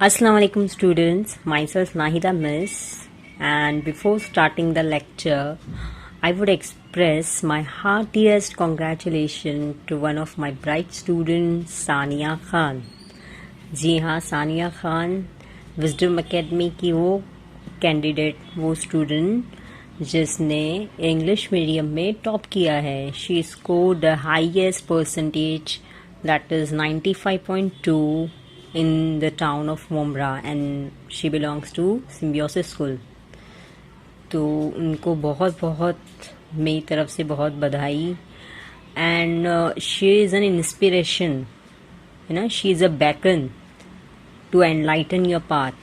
Assalamu alaikum students, myself Nahida Miss, and before starting the lecture, I would express my heartiest congratulations to one of my bright students, Sania Khan. जी हाँ, Sania Khan wisdom academy की वो candidate, वो student जिसने English medium में top किया है. She scored the highest percentage, that is 95.2 in the town of Mumra, and she belongs to Symbiosis School. तो उनको बहुत बहुत मेरी तरफ से बहुत बधाई. And she is an inspiration, she is a beacon to enlighten your path.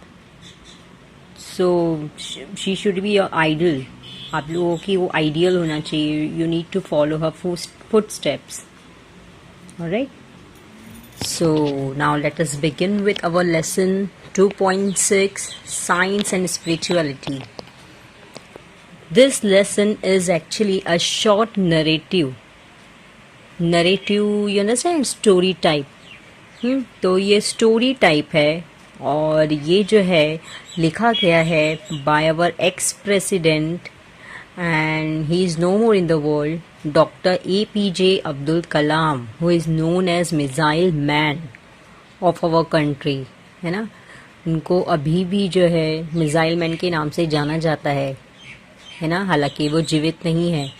So she should be your idol. आप लोगों की वो आइडियल होना चाहिए. You need to follow her footsteps. Alright? So now let us begin with our lesson 2.6, Science and Spirituality. This lesson is actually a short narrative. Narrative, you understand, story type. तो ये story type है और ये जो है लिखा गया है by our ex-president and he is no more in the world, Dr. APJ Abdul Kalam, who is known as Missile Man of our country, है ना. उनको अभी भी जो है मिसाइल मैन के नाम से जाना जाता है ना, हालांकि वो जीवित नहीं है.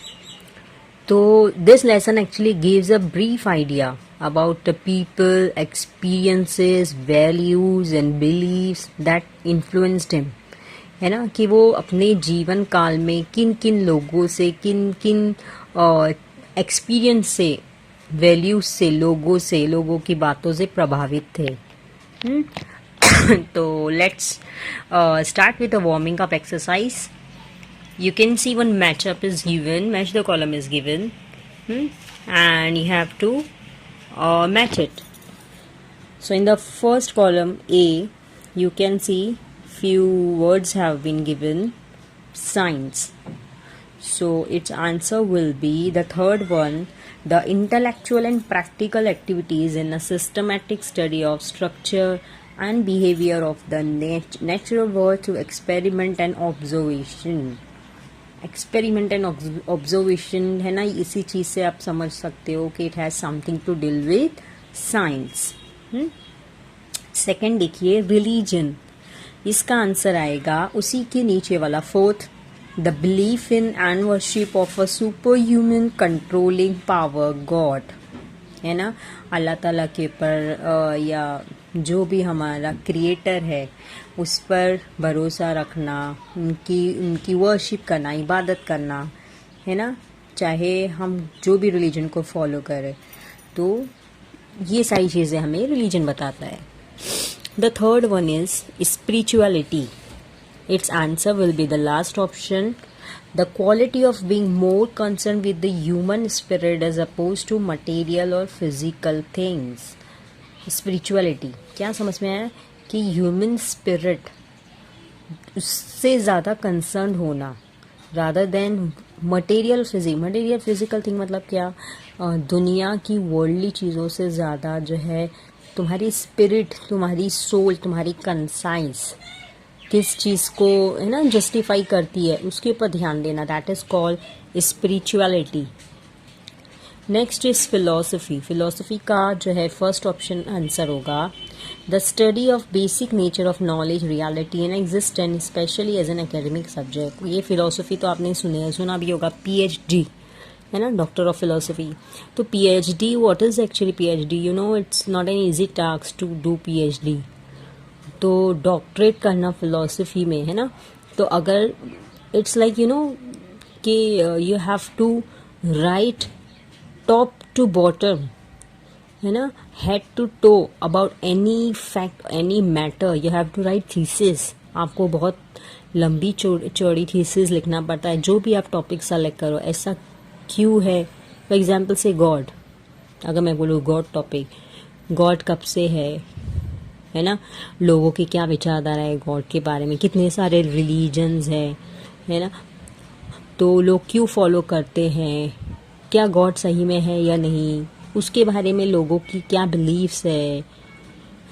तो this lesson actually gives a brief idea about the people, experiences, values and believes that influenced him, है ना, कि वो अपने जीवन काल में किन किन लोगों से, किन किन एक्सपीरियंस से, वैल्यूज से, लोगों की बातों से प्रभावित थे. तो let's start with a warming up exercise. You can see one matchup is given, match the column is given, and you have to match it. So in the first column A, you can see few words have been given, science. So its answer will be the third one, the intellectual and practical activities in a systematic study of structure and behavior of the natural world through experiment and observation. Experiment and observation है ना, इसी चीज से आप समझ सकते हो कि it has something to deal with science. Second देखिए, रिलीजन. इसका आंसर आएगा उसी के नीचे वाला fourth, the belief in and worship of a super human controlling power god, है ना, अल्लाह ताला के ऊपर या जो भी हमारा क्रिएटर है उस पर भरोसा रखना, उनकी वर्शिप करना, इबादत करना, है ना, चाहे हम जो भी रिलीजन को फॉलो करें. तो ये सारी चीज़ें हमें रिलीजन बताता है. The third one is spirituality. Its answer will be the last option, the quality of being more concern with the human spirit as oppose to material और फिजिकल थिंग्स. स्पिरिचुअलिटी क्या समझ में आया कि ह्यूमन स्पिरिट उससे ज़्यादा concern होना rather than material physical thing. मतलब क्या, दुनिया की वर्ल्डली चीज़ों से ज़्यादा जो है तुम्हारी स्पिरिट, तुम्हारी सोल, तुम्हारी कंसाइंस किस चीज़ को, है ना, जस्टिफाई करती है, उसके ऊपर ध्यान देना. That is called spirituality. Next is philosophy. Philosophy का जो है फर्स्ट ऑप्शन आंसर होगा the study of basic nature of knowledge, reality and existence specially as an academic subject. ये फिलोसफी तो आपने सुना भी होगा, PhD, है ना, डॉक्टर ऑफ फिलोसफी. तो PhD, what is actually PhD? You know, it's not an easy task to do PhD. तो डॉक्टरेट करना फिलोसफी में, है ना, तो अगर इट्स लाइक यू नो कि you have to write top to bottom, है ना, head to toe about any fact, any matter. You have to write thesis. आपको बहुत लंबी चौड़ी थीसिस लिखना पड़ता है जो भी आप टॉपिक सेलेक्ट करो. ऐसा क्यों है? फॉर एग्जाम्पल से गॉड, अगर मैं बोलूँ गॉड टॉपिक, गॉड कब से है ना, लोगों की क्या विचारधारा है गॉड के बारे में, कितने सारे रिलीजन्स है ना, तो लोग क्यों फॉलो करते हैं, क्या गॉड सही में है या नहीं, उसके बारे में लोगों की क्या बिलीव्स है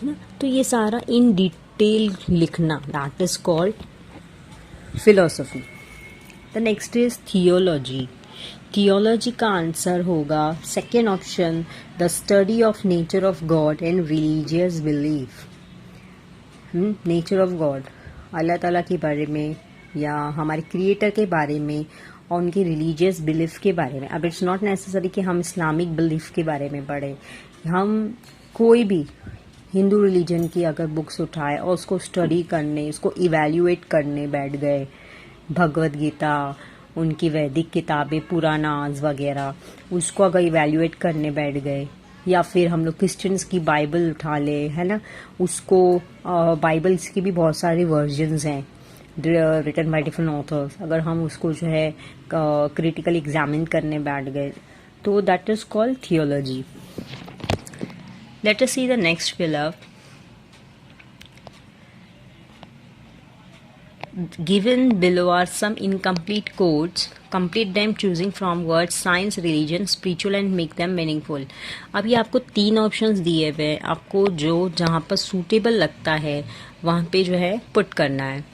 ना. तो ये सारा इन डिटेल लिखना, that is called philosophy. The next is theology. Theology का आंसर होगा second option, the study of nature of God and religious belief. Nature of God, Allah ताला के बारे में या हमारे क्रिएटर के बारे में और उनकी रिलीजियस बिलीफ के बारे में। अब इट्स नॉट नेसेसरी कि हम इस्लामिक बिलीफ के बारे में पढ़ें, हम कोई भी हिंदू रिलीजन की अगर बुक्स उठाए और उसको स्टडी करने, उसको इवैल्यूएट करने बैठ गए, भगवद गीता, उनकी वैदिक किताबें, पुराणास वगैरह, उसको अगर इवैल्यूएट करने बैठ गए, या फिर हम लोग क्रिश्चियंस की बाइबल उठा ले, है ना, उसको बाइबल्स की भी बहुत सारे वर्जन्स हैं रिटन बाय डिफरेंट ऑथर्स, अगर हम उसको जो है क्रिटिकली एग्जामिन करने बैठ गए तो that is called theology. Let us see the next pillar. Given below are some incomplete quotes. Complete them choosing from words science, religion, spiritual and make them meaningful. अभी आपको 3 ऑप्शंस दिए हुए हैं, आपको जो जहाँ पर सूटेबल लगता है वहाँ पे जो है पुट करना है।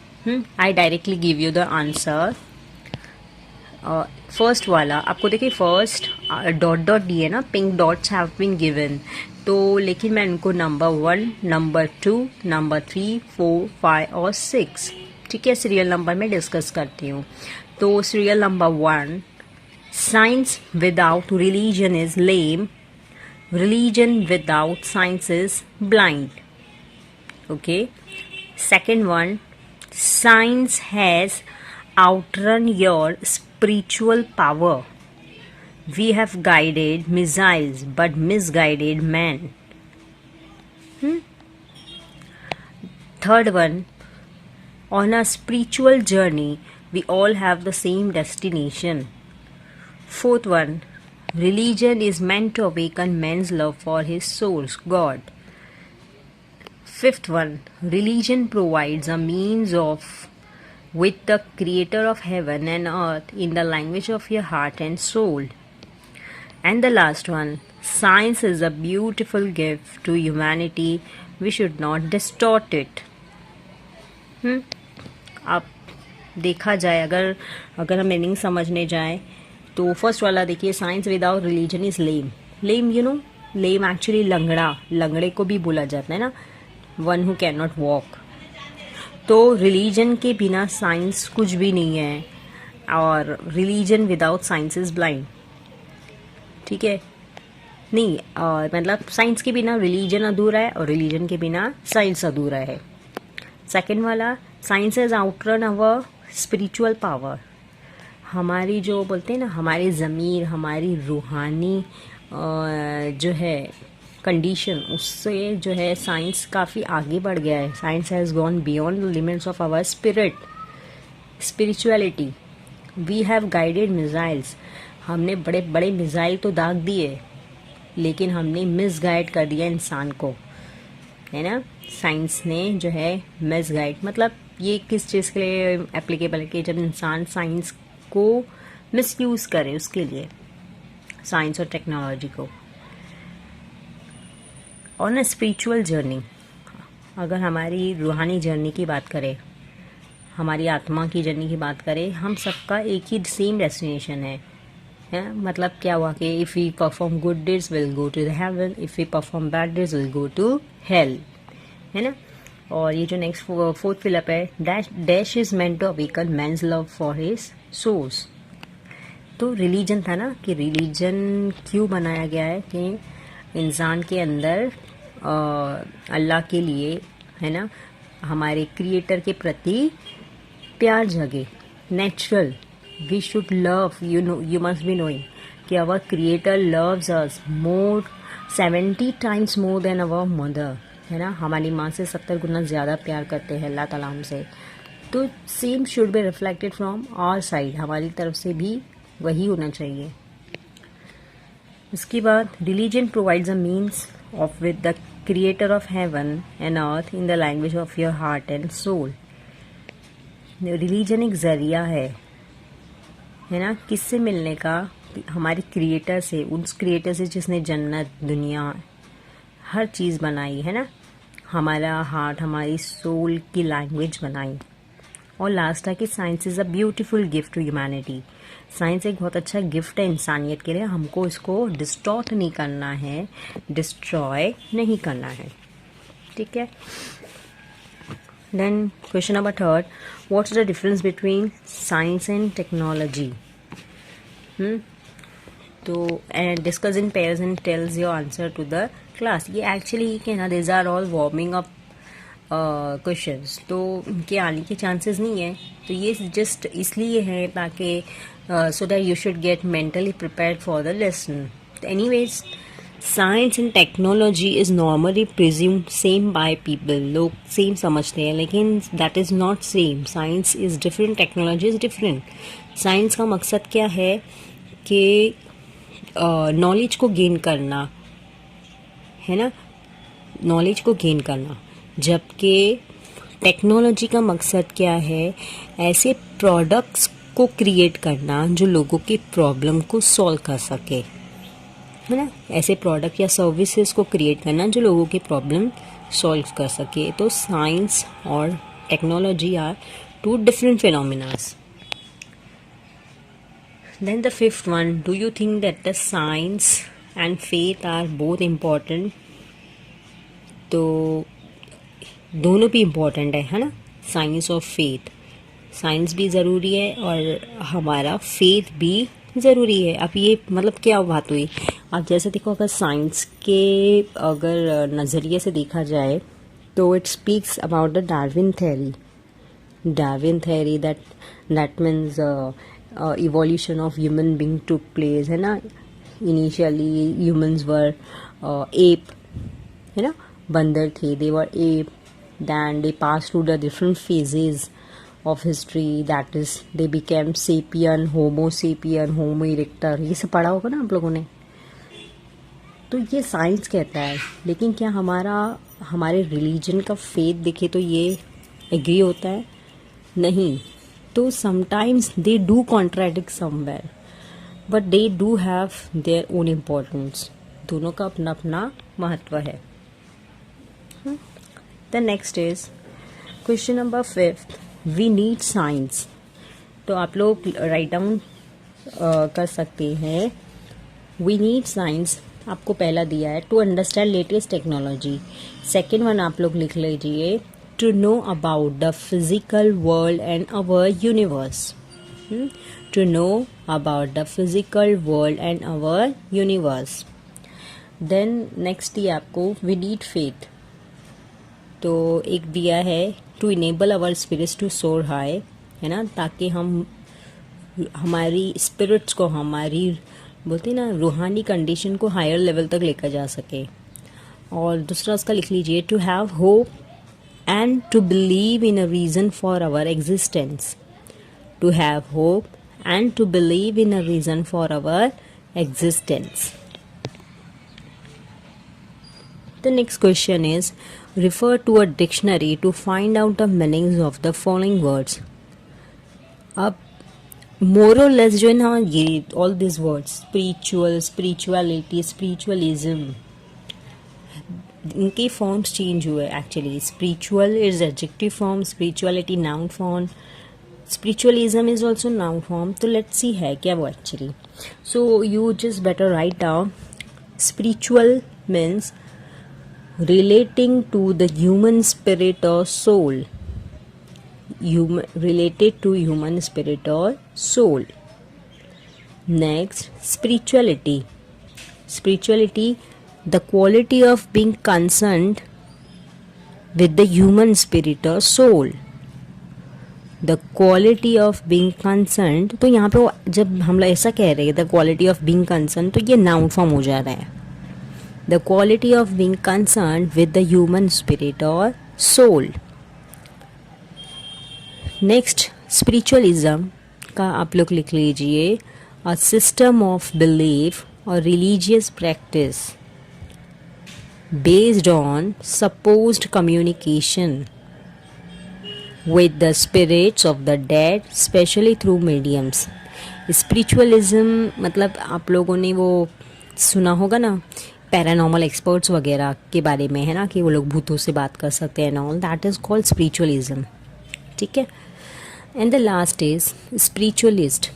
I directly give you the answer. First वाला आपको देखिए, फर्स्ट डॉट डॉट दिए ना, pink dots have been given, तो लेकिन मैं इनको नंबर 1, नंबर 2, नंबर 3, 4, 5 और 6, ठीक है, सीरियल नंबर में डिस्कस करती हूँ। तो serial number 1, science without religion is lame, religion without science is blind. Okay, second one, science has outrun your spiritual power. We have guided missiles but misguided man. Third one, on a spiritual journey we all have the same destination. Fourth one, religion is meant to awaken man's love for his source, God. Fifth one, religion provides a means of with the creator of heaven and earth in the language of your heart and soul. And the last one, science is a beautiful gift to humanity, we should not distort it. अब देखा जाए, अगर हम meaning समझने जाए तो first वाला देखिए, science without religion is lame. Lame, you know, lame actually लंगड़े को भी बोला जाता है ना, one who can not walk. तो रिलीजन के बिना साइंस कुछ भी नहीं है, और religion without science is blind, ठीक है, नहीं, मतलब साइंस के बिना रिलीजन अधूरा है और रिलीजन के बिना साइंस अधूरा है। सेकंड वाला, science has outrun our spiritual power, हमारी जो बोलते हैं ना, हमारी ज़मीर, हमारी रूहानी जो है कंडीशन, उससे जो है साइंस काफ़ी आगे बढ़ गया है। Science has gone beyond the limits of our spirituality. We have guided missiles, हमने बड़े बड़े मिसाइल तो दाग दिए, लेकिन हमने मिसगाइड कर दिया इंसान को, है ना। साइंस ने जो है मिसगाइड, मतलब ये किस चीज़ के लिए एप्लीकेबल है कि जब इंसान साइंस को मिसयूज़ करे, उसके लिए साइंस और टेक्नोलॉजी को। ऑन अ स्पिरिचुअल जर्नी, अगर हमारी रूहानी जर्नी की बात करें, हमारी आत्मा की जर्नी की बात करें, हम सबका एक ही सेम डेस्टिनेशन है। मतलब क्या हुआ कि if we perform good deeds will go to the heaven, if we perform bad deeds will go to hell, है ना। और ये जो नेक्स्ट फोर्थ फिलअप है, dash is meant to awaken man's love for his source. तो religion था ना, कि रिलीजन क्यों बनाया गया है कि इंसान के अंदर अल्लाह के लिए, है ना, हमारे क्रिएटर के प्रति प्यार जगे, natural. We should love, you must be knowing कि our creator loves us more 70 times more than our mother, है ना। हमारी माँ से 70 गुना ज़्यादा प्यार करते हैं अल्लाह ताला हमसे। तो same should be reflected from our side, हमारी तरफ से भी वही होना चाहिए। उसके बाद, religion provides a means of with the creator of heaven and earth in the language of your heart and soul. Religion एक जरिया है ना, किससे मिलने का, हमारे क्रिएटर से, उस क्रिएटर से जिसने जन्नत, दुनिया, हर चीज़ बनाई है ना, हमारा हार्ट, हमारी सोल की लैंग्वेज बनाई। और लास्ट है कि science is a beautiful gift to humanity. Science एक बहुत अच्छा गिफ्ट है इंसानियत के लिए, हमको इसको डिस्टॉर्ट नहीं करना है, डिस्ट्रॉय नहीं करना है, ठीक है। Then question number third, what's the difference between science and technology? तो discuss in pairs and tells your answer to the class. ये एक्चुअली क्या ना, this are all warming up questions, तो इनके आने के चांसेस नहीं है। तो ये जस्ट इसलिए है ताकि so that you should get mentally prepared for the lesson. Anyways, science and technology is normally presume same by people. लोग सेम समझते हैं, लेकिन that is not same. Science is different, technology is different. Science का मकसद क्या है कि knowledge को गेन करना है ना, नॉलेज को गेन करना, जबकि टेक्नोलॉजी का मकसद क्या है, ऐसे प्रोडक्ट्स को क्रिएट करना जो लोगों की प्रॉब्लम को सॉल्व कर सके, है ना। ऐसे प्रोडक्ट या सर्विसेज को क्रिएट करना जो लोगों की प्रॉब्लम सॉल्व कर सके। तो साइंस और technology are two different phenomenas. Then the fifth one, do you think that the science and faith are both important? तो दोनों भी इम्पोर्टेंट है ना, साइंस और फेथ। साइंस भी ज़रूरी है और हमारा फेथ भी ज़रूरी है। अब ये मतलब क्या बात हुई, अब जैसे देखो, अगर साइंस के अगर नज़रिए से देखा जाए तो it speaks about the Darwin theory that means evolution of human being took place, है ना। initially humans were ape, है ना, बंदर थे, they were ape, then they passed through the different phases of history, that is they became sapien, homo sapien, homo erector, ये सब पढ़ा होगा ना आप लोगों ने। तो ये साइंस कहता है, लेकिन क्या हमारे रिलीजन का फेथ देखे तो ये एग्री होता है? नहीं। तो sometimes they do contradict somewhere, but they do have their own importance. दोनों का अपना अपना महत्व है। The next is question number 5, we need science. तो आप लोग राइट डाउन कर सकते हैं। वी नीड साइंस आपको पहला दिया है, to understand latest technology. Second one आप लोग लिख लीजिए, to know about the physical world and our universe. To know about the physical world and our universe. Then next दिया आपको, we need faith. तो एक दिया है, to enable our spirits to soar high, है ना, ताकि हम हमारी स्पिरिट्स को, हमारी बोलते ना रूहानी कंडीशन को हायर लेवल तक लेकर जा सके। और दूसरा उसका लिख लीजिए, to have hope and to believe in a reason for our existence. To have hope and to believe in a reason for our existence. The next question is, refer to a dictionary to find out the meanings of the following words. अब more or less जो है ना, ये all these words, spiritual, spirituality, spiritualism, इनके forms change हुए actually. Spiritual is adjective form, spirituality noun form, spiritualism is also noun form. तो let's see है क्या वो actually. So you just better write down, spiritual means relating to the human spirit और soul, related to human spirit or soul. Next, spirituality, the quality of being concerned with the human spirit or soul. The quality of being concerned, तो यहाँ पे जब हम लोग ऐसा कह रहे हैं the quality of being concerned, तो ये noun form हो जा रहा है। The quality of being concerned with the human spirit or soul. Next, spiritualism का आप लोग लिख लीजिए, a system of belief or religious practice based on supposed communication with the spirits of the dead, especially through mediums. Spiritualism मतलब आप लोगों ने वो सुना होगा ना पैरानॉर्मल एक्सपर्ट्स वगैरह के बारे में, है ना, कि वो लोग भूतों से बात कर सकते हैं, all that is called spiritualism. ठीक है. And the last is spiritualist.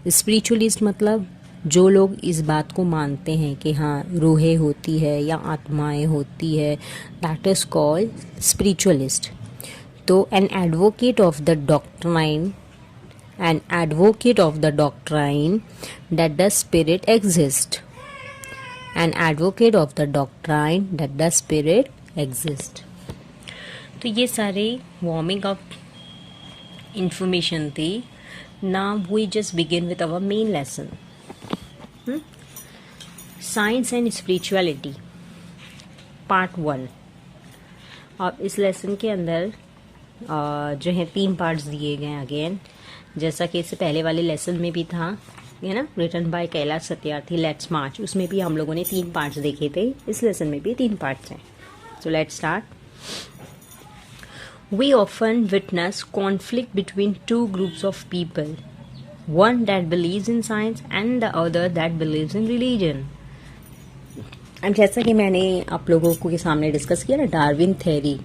Spiritualist मतलब जो लोग इस बात को मानते हैं कि हाँ रूहें होती है या आत्माएं होती है, दैट इज कॉल्ड स्पिरिचुअलिस्ट. तो an advocate of the doctrine, an advocate of the doctrine that the spirit exists. An advocate of the doctrine that the spirit exists. तो ये सारे वार्मिंग अप इंफॉर्मेशन थी. Now we just begin with our main lesson. Science and spirituality part 1. अब इस lesson के अंदर जो है 3 पार्ट्स दिए गए अगेन, जैसा कि इससे पहले वाले लेसन में भी था, है ना, written by Kailash Satyarthi, let's march. उसमें भी हम लोगों ने 3 पार्ट्स देखे थे. इस लेसन में भी 3 पार्ट्स हैं. So let's start. We often witness conflict between 2 groups of people, one that believes in science and the other that believes in religion. अब जैसा कि मैंने आप लोगों को के सामने डिस्कस किया ना, डार्विन थ्योरी,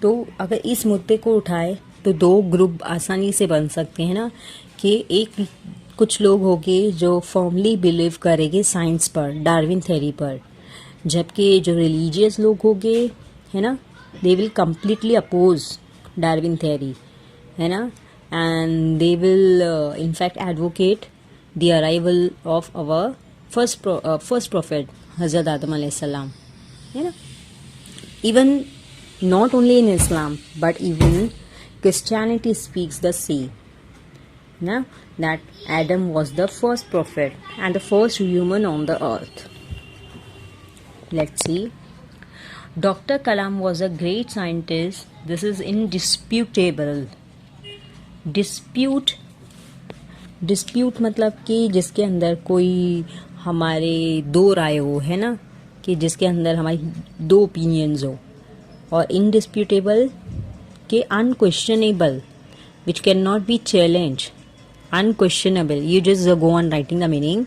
तो अगर इस मुद्दे को उठाए तो 2 ग्रुप आसानी से बन सकते हैं ना, कि एक कुछ लोग होंगे जो फर्मली बिलीव करेंगे साइंस पर, डार्विन थ्योरी पर, जबकि जो रिलीजियस लोग होंगे, है ना, they will completely oppose Darwin theory, है ना, and they will in fact advocate the arrival of our first prophet हजरत आदम अलैहिस्सलाम, है ना. Even not only in Islam but even Christianity speaks the same. Now that Adam was the first prophet and the first human on the earth. Let's see. Dr. Kalam was a great scientist. This is indisputable. Dispute मतलब कि जिसके अंदर कोई हमारे 2 राय हो, है ना, कि जिसके अंदर हमारी 2 ओपिनियंस हो. और इंडिस्प्यूटेबल के unquestionable which can not be challenge. Unquestionable, you just go on writing the meaning.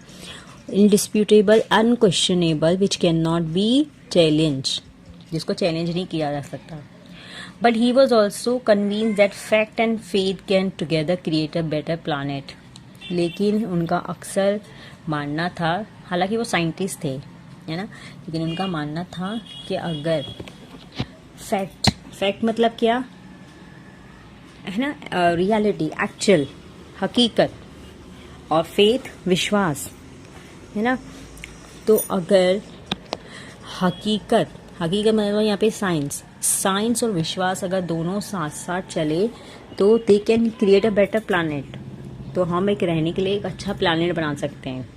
Indisputable, unquestionable, which can not be challenge, जिसको चैलेंज नहीं किया जा सकता. But he was also convince that fact and faith can together create a better planet. लेकिन उनका अक्सर मानना था, हालांकि वो साइंटिस्ट थे, है ना, लेकिन उनका मानना था कि अगर फैक्ट मतलब क्या है ना, रियलिटी, एक्चुअल, हकीकत, और फेथ, विश्वास, है ना. तो अगर हकीकत मतलब यहाँ पे साइंस और विश्वास अगर दोनों साथ साथ चले तो they can create a better planet. तो हम एक रहने के लिए एक अच्छा प्लानट बना सकते हैं.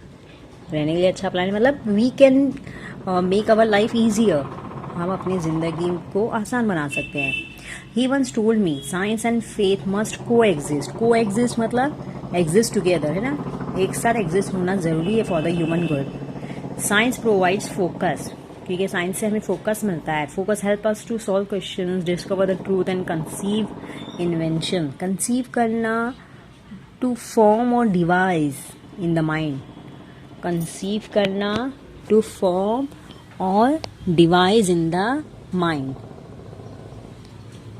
रहने के लिए अच्छा प्लानट मतलब we can make our life easier. हम अपनी ज़िंदगी को आसान बना सकते हैं. He once told me science and faith must coexist मतलब एग्जिस्ट टुगेदर, है ना, एक साथ एग्जिस्ट होना ज़रूरी है for the human good. Science provides focus, क्योंकि साइंस से हमें फोकस मिलता है. Focus help us to solve questions, discover the truth and conceive invention. Conceive करना, टू फॉर्म और devices in the mind. Conceive करना, टू फॉर्म और devise in the mind.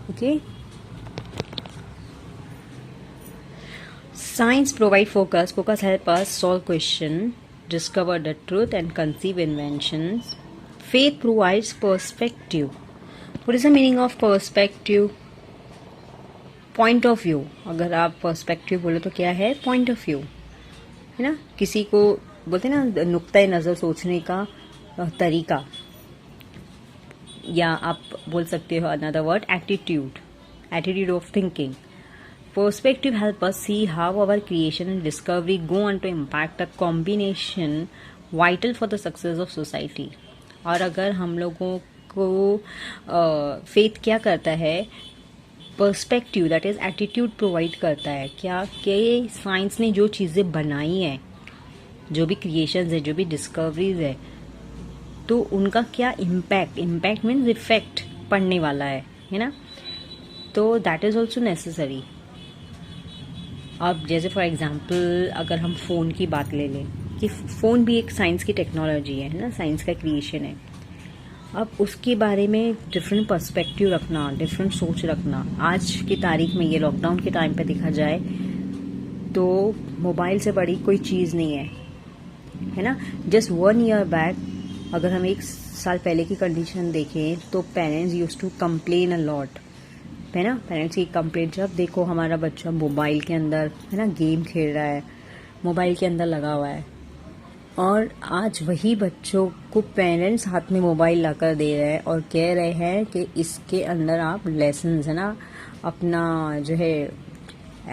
Okay. Science provide focus help us solve question, discover the truth and conceive inventions. Faith provides perspective. What is the meaning of perspective? Point of view. अगर आप perspective बोले तो क्या है? Point of view, है ना. किसी को बोलते हैं ना नुक्ता नज़र सोचने का तरीका, या आप बोल सकते हो another word attitude of thinking. Perspective help us see how our creation and discovery go on to impact a combination vital for the success of society. और अगर हम लोगों को फेथ क्या करता है, perspective that is attitude provide करता है. क्या कि साइंस ने जो चीज़ें बनाई हैं, जो भी क्रिएशंस है, जो भी डिस्कवरीज है, तो उनका क्या इम्पैक्ट मीन्स इफेक्ट पड़ने वाला है ना. तो दैट इज़ ऑल्सो नेसेसरी. अब जैसे फॉर एग्जांपल अगर हम फ़ोन की बात ले लें, कि फ़ोन भी एक साइंस की टेक्नोलॉजी है ना, साइंस का क्रिएशन है। अब उसके बारे में डिफरेंट पर्सपेक्टिव रखना, डिफरेंट सोच रखना। आज की तारीख में, ये लॉकडाउन के टाइम पे देखा जाए तो मोबाइल से बड़ी कोई चीज़ नहीं है ना। जस्ट 1 ईयर बैक, अगर हम 1 साल पहले की कंडीशन देखें तो parents use to complain a lot, है ना। पेरेंट्स की कंप्लेंट, जब देखो हमारा बच्चा मोबाइल के अंदर, है ना, गेम खेल रहा है, मोबाइल के अंदर लगा हुआ है। और आज वही बच्चों को पेरेंट्स हाथ में मोबाइल लाकर दे रहे हैं और कह रहे हैं कि इसके अंदर आप लेसन्स, है ना, अपना जो है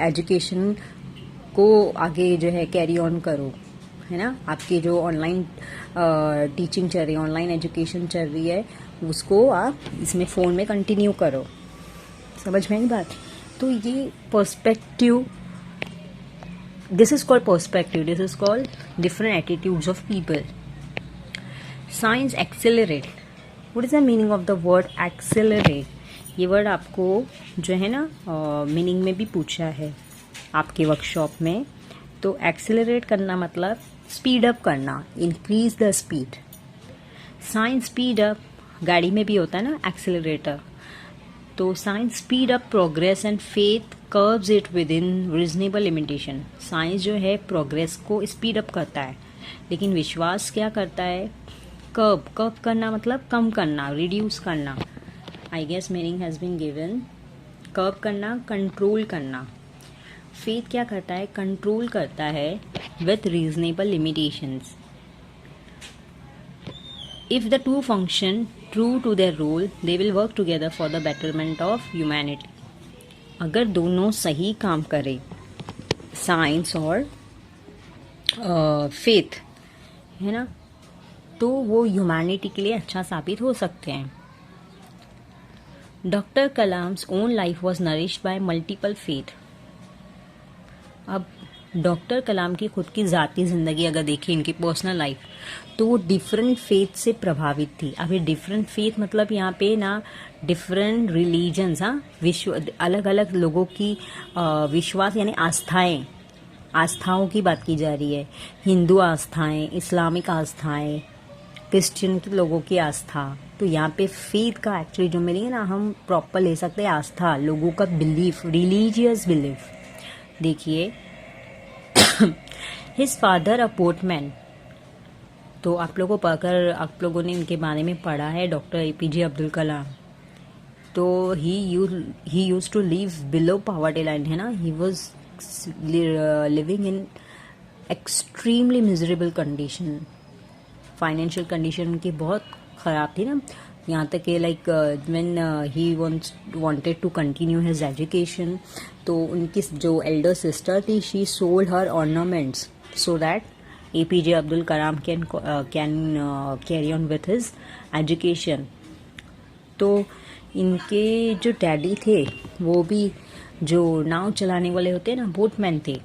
एजुकेशन को आगे जो है कैरी ऑन करो, है ना। आपकी जो ऑनलाइन टीचिंग चल रही है, ऑनलाइन एजुकेशन चल रही है, उसको आप इसमें फ़ोन में कंटिन्यू करो। समझ में आई बात। तो ये perspective, this is called perspective, this is called different attitudes of people. Science accelerate, what is the meaning of the word accelerate? ये वर्ड आपको जो है ना मीनिंग में भी पूछा है आपके वर्कशॉप में। तो एक्सेलरेट करना मतलब स्पीड अप करना, increase the speed. Science speed up, गाड़ी में भी होता है ना एक्सेलरेटर। तो science speed up progress and faith curves it with in reasonable limitation. Science जो है प्रोग्रेस को स्पीड अप करता है, लेकिन विश्वास क्या करता है? कर्व करना मतलब कम करना, रिड्यूस करना। I guess meaning has been given. Curve करना, कंट्रोल करना। फेथ क्या करता है? कंट्रोल करता है with reasonable limitations. If the two function true to their role, they will work together for the betterment of humanity. अगर दोनों सही काम करें, साइंस और फेथ, है ना, तो वो ह्यूमैनिटी के लिए अच्छा साबित हो सकते हैं। Doctor Kalam's own life was nourished bye multiple faith. अब डॉक्टर कलाम की खुद की ज़ाती ज़िंदगी अगर देखें, इनकी पर्सनल लाइफ, तो वो डिफरेंट फेथ से प्रभावित थी। अब ये डिफरेंट फेथ मतलब यहाँ पे ना डिफरेंट रिलीजन्स, हाँ, अलग अलग लोगों की विश्वास यानी आस्थाओं की बात की जा रही है। हिंदू आस्थाएं, इस्लामिक आस्थाएं, क्रिश्चियन के लोगों की आस्था। तो यहाँ पे फेथ का एक्चुअली जो मीनिंग है ना, हम प्रॉपर ले सकते हैं आस्था, लोगों का बिलीफ, रिलीजियस बिलीफ। देखिए हिज फादर अ पोर्टमैन, तो आप लोगों ने इनके बारे में पढ़ा है, डॉक्टर एपीजे अब्दुल कलाम। तो he used to live below poverty line, है ना। He was living in extremely miserable condition. Financial condition उनकी बहुत ख़राब थी ना, यहाँ तक कि like when he wanted to continue his education, तो उनकी जो एल्डर सिस्टर थी, she sold her ornaments so that APJ Abdul Kalam can carry on with his education. तो इनके जो डैडी थे वो भी जो नाव चलाने वाले होते हैं ना, बोटमैन थे।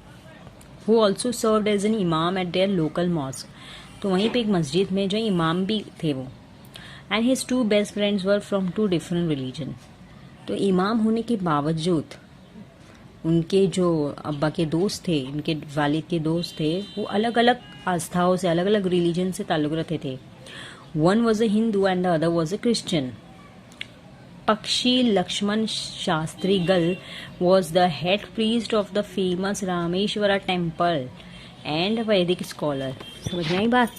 वो ऑल्सो सर्व्ड एज एन इमाम एट देयर लोकल मॉस्क, तो वहीं पे एक मस्जिद में जो इमाम भी थे वो। And his 2 best friends were from 2 different religion. तो इमाम होने के बावजूद उनके जो अब्बा के दोस्त थे, उनके वालिद के दोस्त थे, वो अलग अलग आस्थाओं से, अलग अलग रिलीजन से ताल्लुक़ रखते थे। One was a Hindu and the other was a Christian. पक्षी लक्ष्मण शास्त्री गल was the head priest of the famous Rameshwara temple and वैदिक स्कॉलर। समझ में आई बात।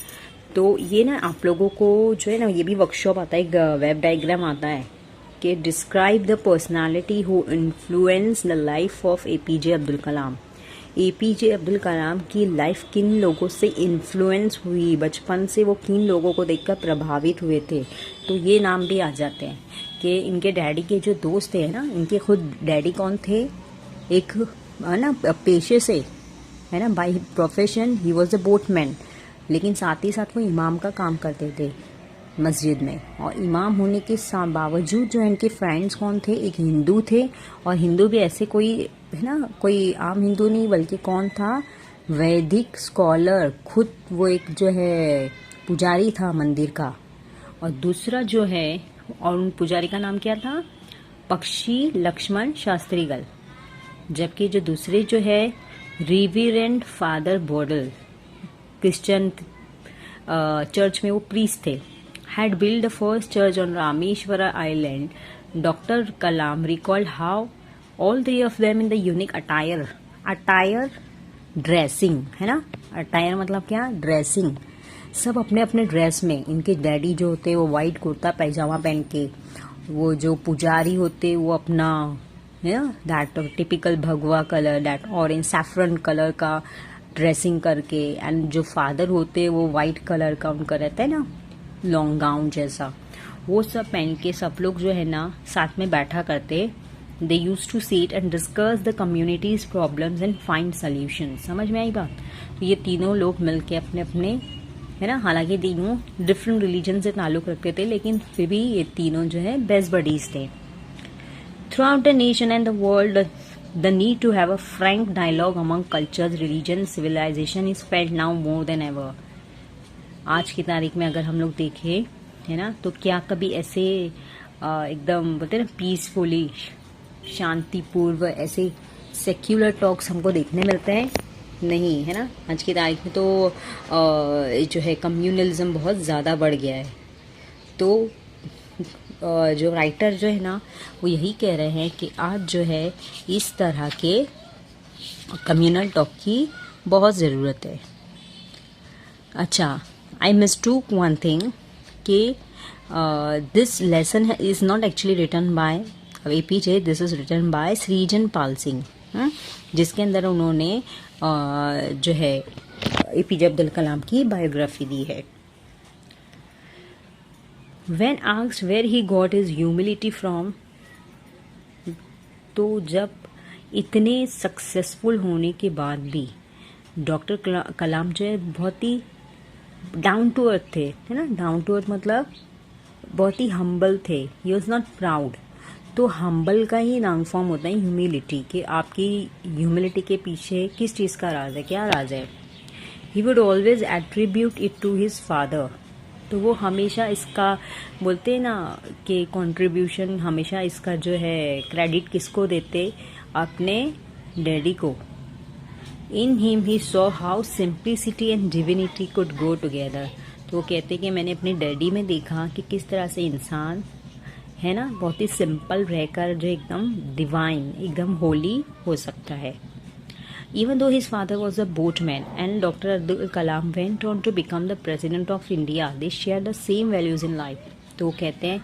तो ये ना आप लोगों को जो है ना, ये भी वर्कशॉप आता है, एक वेब डायग्राम आता है कि describe the personality who influence the life of APJ Abdul Kalam. APJ Abdul Kalam की लाइफ किन लोगों से इन्फ्लुएंस हुई, बचपन से वो किन लोगों को देखकर प्रभावित हुए थे, तो ये नाम भी आ जाते हैं कि इनके डैडी के जो दोस्त थे ना, इनके खुद डैडी कौन थे, एक है ना पेशे से, है ना, by profession he was a boatman, लेकिन साथ ही साथ वो इमाम का काम करते थे मस्जिद में। और इमाम होने के बावजूद जो इनके फ्रेंड्स कौन थे, एक हिंदू थे, और हिंदू भी ऐसे कोई, है ना, कोई आम हिंदू नहीं, बल्कि कौन था, वैदिक स्कॉलर, खुद वो एक जो है पुजारी था मंदिर का। और दूसरा जो है, और उन पुजारी का नाम क्या था, पक्षी लक्ष्मण शास्त्रीगल। जबकि जो दूसरे जो है रिवरेंड फादर बोडल, क्रिश्चियन चर्च में वो प्रीस्ट थे, had built the first church on Rameshwara Island. Dr. Kalam recalled how all three of them in the unique attire dressing है ना, अटायर मतलब क्या, ड्रेसिंग, सब अपने अपने ड्रेस में, इनके डैडी जो होते वो वाइट कुर्ता पैजामा पहन के, वो जो पुजारी होते वो अपना है ना दैट टिपिकल भगवा colour, that orange saffron colour का ड्रेसिंग करके, एंड जो फादर होते वो वाइट कलर का उनका रहता है ना लॉन्ग गाउन जैसा, वो सब पहन के सब लोग जो है ना साथ में बैठा करते. They use to sit and discuss the communities problems and find solution. समझ में आई बात. तो ये तीनों लोग मिलके अपने अपने है ना, हालांकि तीनों डिफरेंट रिलीजन से ताल्लुक रखते थे लेकिन फिर भी ये तीनों जो है बेस्ट बडीज थे. Throughout the nation and the world the need to have a frank dialogue among cultures, religion, civilization is felt now more than ever. आज की तारीख में अगर हम लोग देखें है ना, तो क्या कभी ऐसे एकदम बोलते हैं ना पीसफुली, शांतिपूर्व ऐसे सेक्युलर टॉक्स हमको देखने मिलते हैं? नहीं, है ना. आज की तारीख में तो जो है कम्युनलिज्म बहुत ज़्यादा बढ़ गया है. तो जो राइटर जो है ना वो यही कह रहे हैं कि आज जो है इस तरह के कम्युनल टॉक की बहुत ज़रूरत है. अच्छा, आई मिस्टूक वन थिंग कि this lesson is not actually written by APJ, this is written by Srijan Pal Singh, जिसके अंदर उन्होंने जो है APJ अब्दुल कलाम की बायोग्राफी दी है. When asked where he got his humility from, तो जब इतने सक्सेसफुल होने के बाद भी डॉक्टर कलाम जो है बहुत ही डाउन टू अर्थ थे, है ना. डाउन टू अर्थ मतलब बहुत ही हम्बल थे. He was not proud. तो हम्बल का ही नाम फॉर्म होता है ह्यूमिलिटी, कि आपकी ह्यूमिलिटी के पीछे किस चीज़ का राज है, क्या राज है. He would always attribute it to his father. तो वो हमेशा इसका बोलते हैं ना कि कंट्रीब्यूशन, हमेशा इसका जो है क्रेडिट किसको देते, अपने डैडी को. In him he saw how simplicity and divinity could go together. तो वो कहते कि मैंने अपने डैडी में देखा कि किस तरह से इंसान है ना बहुत ही सिंपल रहकर जो एकदम डिवाइन, एकदम होली हो सकता है. Even though his father was a boatman and Dr. Abdul Kalam went on to become the president of India, they share the same values in life. तो वो कहते हैं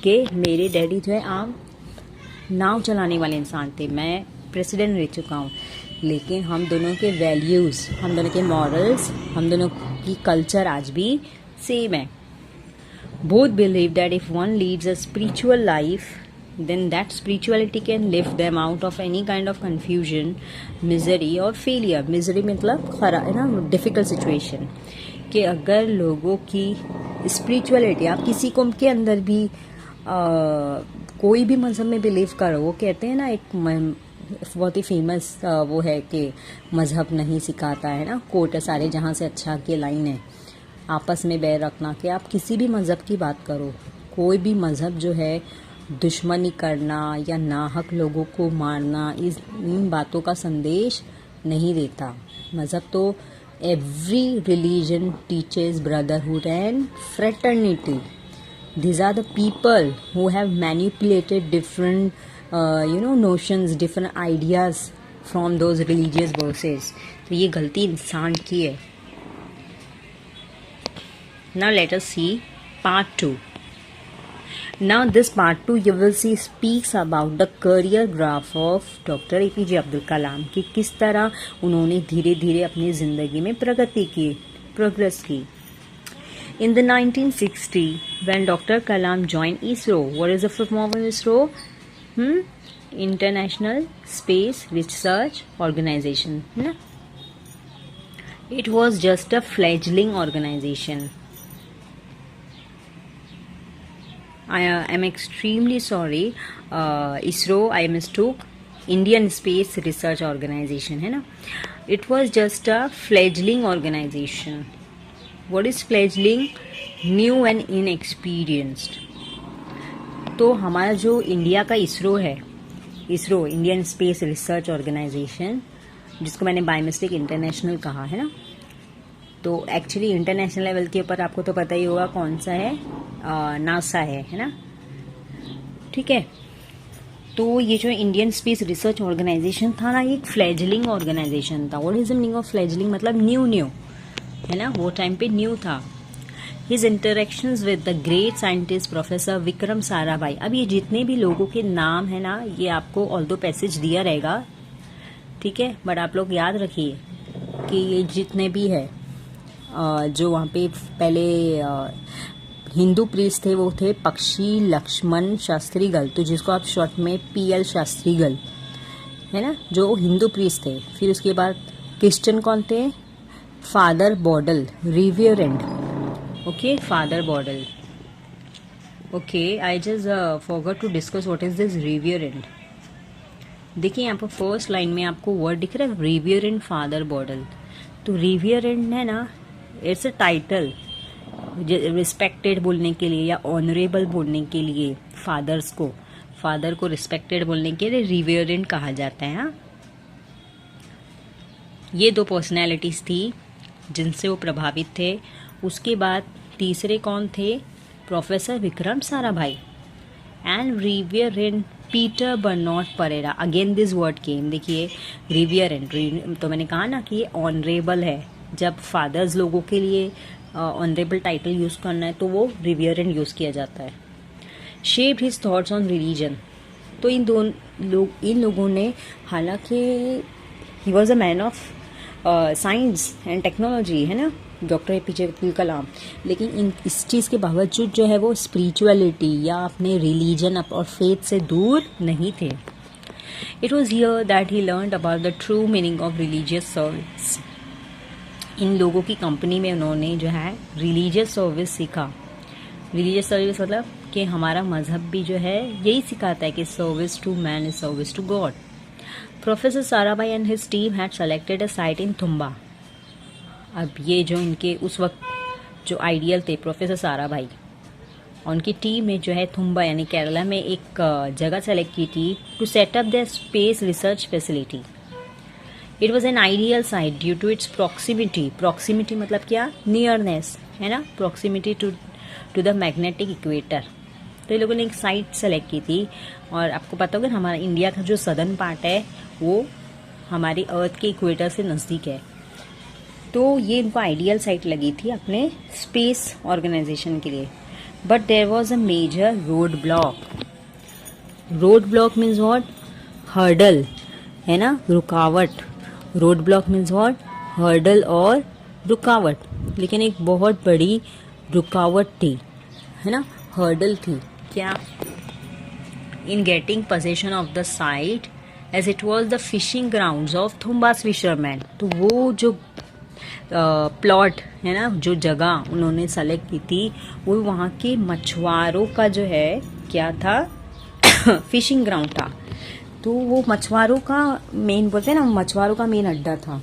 कि मेरे डैडी जो है आम नाव चलाने वाले इंसान थे, मैं प्रेसिडेंट रह चुका हूँ, लेकिन हम दोनों के वैल्यूज़, हम दोनों के मॉरल्स, हम दोनों की कल्चर आज भी सेम है. Both believe that if one leads a spiritual life, then that spirituality can lift them out of any kind of confusion, misery or failure. Misery मतलब खरा है ना, difficult situation. कि अगर लोगों की spirituality, आप किसी को के अंदर भी कोई भी मजहब में बिलीव करो, वो कहते हैं ना एक बहुत ही फेमस वो है कि मजहब नहीं सिखाता है ना, कोट है सारे जहाँ से अच्छा की लाइन है, आपस में बैर रखना. कि आप किसी भी मज़हब की बात करो, कोई भी मज़हब जो है दुश्मनी करना या नाहक लोगों को मारना, इन बातों का संदेश नहीं देता. मज़हब तो every religion teaches brotherhood and fraternity. These are the people who have manipulated different notions, different ideas from those religious verses. तो ये गलती इंसान की है. Now let us see part 2. Now this part 2 you will see speaks about the career graph of Dr. APJ Abdul Kalam कि किस तरह उन्होंने धीरे धीरे अपनी ज़िंदगी में प्रगति की, प्रोग्रेस की. In the 1960, when Dr. Kalam joined ISRO, what is the full form of ISRO? International Space Research Organization. It was just a fledgling organization. I am extremely sorry. ISRO, I mistook. Indian Space Research Organization है ना. It was just a fledgling organization. What is fledgling? New and inexperienced. तो हमारा जो India का ISRO है, ISRO Indian space research organisation, जिसको मैंने by mistake international कहा है ना, तो एक्चुअली इंटरनेशनल लेवल के ऊपर आपको तो पता ही होगा कौन सा है, नासा है ना, ठीक है। तो ये जो इंडियन स्पेस रिसर्च ऑर्गेनाइजेशन था ना, एक फ्लैजलिंग ऑर्गेनाइजेशन था। What is the meaning of fledgling, मतलब न्यू है ना, वो टाइम पे न्यू था। His interactions with the great scientist professor Vikram Sarabhai. अब ये जितने भी लोगों के नाम है ना, ये आपको ऑल्दो पैसेज दिया रहेगा, ठीक है, बट आप लोग याद रखिए कि ये जितने भी है जो वहाँ पे पहले हिंदू प्रीस्ट थे, वो थे पक्षी लक्ष्मण शास्त्रीगल, तो जिसको आप शॉर्ट में PL शास्त्रीगल, है ना, जो हिंदू प्रीस्ट थे। फिर उसके बाद क्रिश्चियन कौन थे, father Bodal, reverend, okay, father Bodal, okay. I just forgot to discuss what is this reverend. देखिए यहाँ पर फर्स्ट लाइन में आपको वर्ड दिख रहा है, रिवियरेंड फादर बॉडल। तो रिवियरेंड है ना, इट्स अ टाइटल, रिस्पेक्टेड बोलने के लिए या ऑनरेबल बोलने के लिए फादर को रिस्पेक्टेड बोलने के लिए रिवियरेंड कहा जाता है। हाँ, ये दो पर्सनैलिटीज थी जिनसे वो प्रभावित थे। उसके बाद तीसरे कौन थे, professor Vikram Sarabhai and reverend Peter Bernard Pereira. Again this word came, देखिए रिवियरेंड, तो मैंने कहा ना कि ये ऑनरेबल है। जब फादर्स लोगों के लिए ऑनरेबल टाइटल यूज करना है तो वो रिवियरेंड यूज किया जाता है। Shaped his thoughts on religion, तो इन लोगों ने, हालांकि he was a man of science and technology, है ना, डॉक्टर APJ अब्दुल कलाम, लेकिन इस चीज़ के बावजूद जो है वो स्पिरिचुअलिटी या अपने रिलीजन और फेथ से दूर नहीं थे। It was here that he learned about the true meaning of religious service. इन लोगों की कंपनी में उन्होंने जो है रिलीजियस सर्विस सीखा। रिलीजियस सर्विस मतलब कि हमारा मजहब भी जो है यही सिखाता है कि service to man is service to God. Professor Sarabhai and his team had selected a site in Thumba. अब ये जो इनके उस वक्त जो आइडियल थे प्रोफेसर साराभाई, उनकी टीम ने जो है तुम्बा यानी केरला में एक जगह सेलेक्ट की थी to set up their space research facility. It was an ideal site due to its proximity. Proximity मतलब क्या, नियरनेस, है ना, proximity to the magnetic equator. तो ये लोगों ने एक साइट सेलेक्ट की थी, और आपको पता होगा हमारा इंडिया का जो सदर्न पार्ट है वो हमारी अर्थ के इक्वेटर से नज़दीक है। तो ये इनको आइडियल साइट लगी थी अपने स्पेस ऑर्गेनाइजेशन के लिए। But there was a major road block. Road block means what, hurdle, है ना, रुकावट। Road block means what, hurdle और रुकावट। लेकिन एक बहुत बड़ी रुकावट थी, है ना, हर्डल थी, क्या, in getting possession of the site as it was the fishing grounds of Thumba's fisherman. तो वो जो प्लॉट है ना, जो जगह उन्होंने सेलेक्ट की थी वो वहाँ के मछुआरों का जो है क्या था, फिशिंग ग्राउंड था। तो वो मछुआरों का मेन, बोलते हैं ना, मछुआरों का मेन अड्डा था।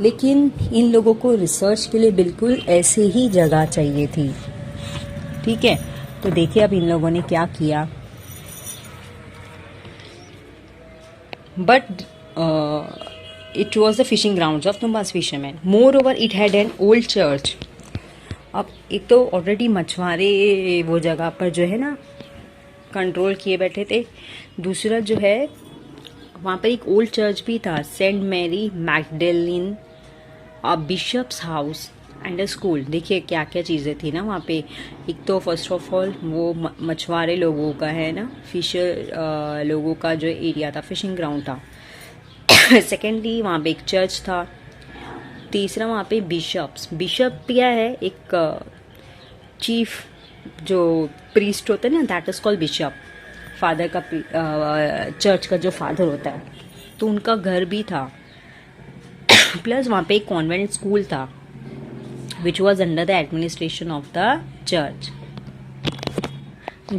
लेकिन इन लोगों को रिसर्च के लिए बिल्कुल ऐसे ही जगह चाहिए थी, ठीक है। तो देखिए अब इन लोगों ने क्या किया। But it was the fishing ground of Thumba's fisherman. Moreover it had an old church. अब एक तो ऑलरेडी मछुआरे वो जगह पर जो है ना कंट्रोल किए बैठे थे, दूसरा जो है वहाँ पर एक ओल्ड चर्च भी था, saint Mary Magdalene, bishop's house and a school. देखिए क्या क्या चीज़ें थी ना वहाँ पे। एक तो फर्स्ट ऑफ ऑल वो मछुआरे लोगों का, है ना, फिशर लोगों का जो एरिया था, फिशिंग ग्राउंड था। सेकेंडली वहाँ पे एक चर्च था। तीसरा वहाँ पे बिशप क्या है, एक चीफ जो प्रीस्ट होता है ना, that is called bishop. Father का चर्च का जो फादर होता है, तो उनका घर भी था। प्लस वहाँ पे एक कॉन्वेंट स्कूल था which was under the administration of the church.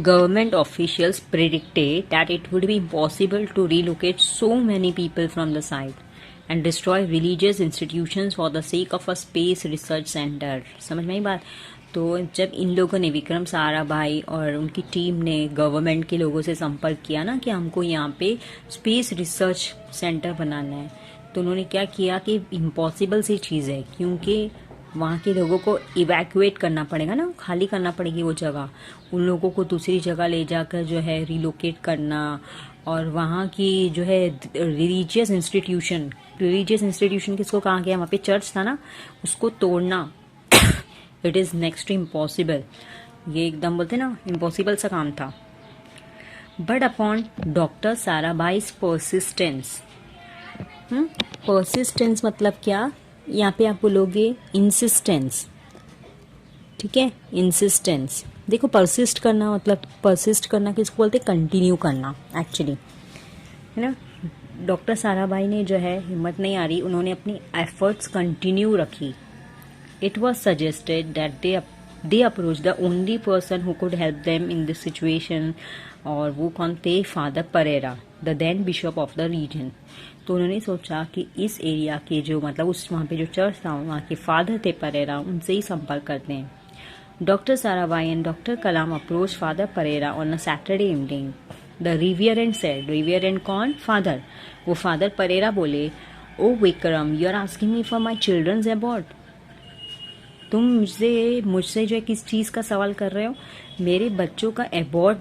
Government officials predicted that it would be impossible to relocate so many people from the site and destroy religious institutions for the sake of a space research center. समझ में आई बात। तो जब इन लोगों ने, विक्रम साराभाई और उनकी team ने गवर्नमेंट के लोगों से संपर्क किया ना कि हमको यहाँ पे स्पेस रिसर्च सेंटर बनाना है, तो उन्होंने क्या किया कि इम्पॉसिबल सी चीज़ है, क्योंकि वहाँ के लोगों को इवैक्यूएट करना पड़ेगा ना, खाली करना पड़ेगी वो जगह, उन लोगों को दूसरी जगह ले जाकर जो है रिलोकेट करना, और वहाँ की जो है रिलीजियस इंस्टीट्यूशन किसको कहा गया, वहाँ पे चर्च था ना, उसको तोड़ना it is next to impossible. ये एकदम बोलते ना इम्पॉसिबल सा काम था। But upon doctor Sarabhai's persistence, persistence मतलब क्या, यहाँ पे आप बोलोगे इंसिस्टेंस, ठीक है, इंसिस्टेंस। देखो परसिस्ट करना मतलब, परसिस्ट करना किसको बोलते, कंटिन्यू करना एक्चुअली, है ना। डॉक्टर साराभाई ने जो है हिम्मत नहीं आ रही, उन्होंने अपनी एफर्ट्स कंटिन्यू रखी। It was suggested that they approach the only person who could help them in this situation, और वो कौन थे, father Pereira, the then bishop of the region. तो उन्होंने सोचा कि इस एरिया के जो मतलब उस वहाँ पे जो चर्च था वहाँ के फादर थे परेरा, उनसे ही संपर्क करते हैं। Doctor Sarabhai and doctor Kalam approach father Pereira on a Saturday evening. The reverend said, reverend कौन, फादर, वो फादर परेरा बोले, oh Vikram you are asking me for my children's abode, तुम मुझसे जो है किस चीज़ का सवाल कर रहे हो, मेरे बच्चों का अबॉर्ड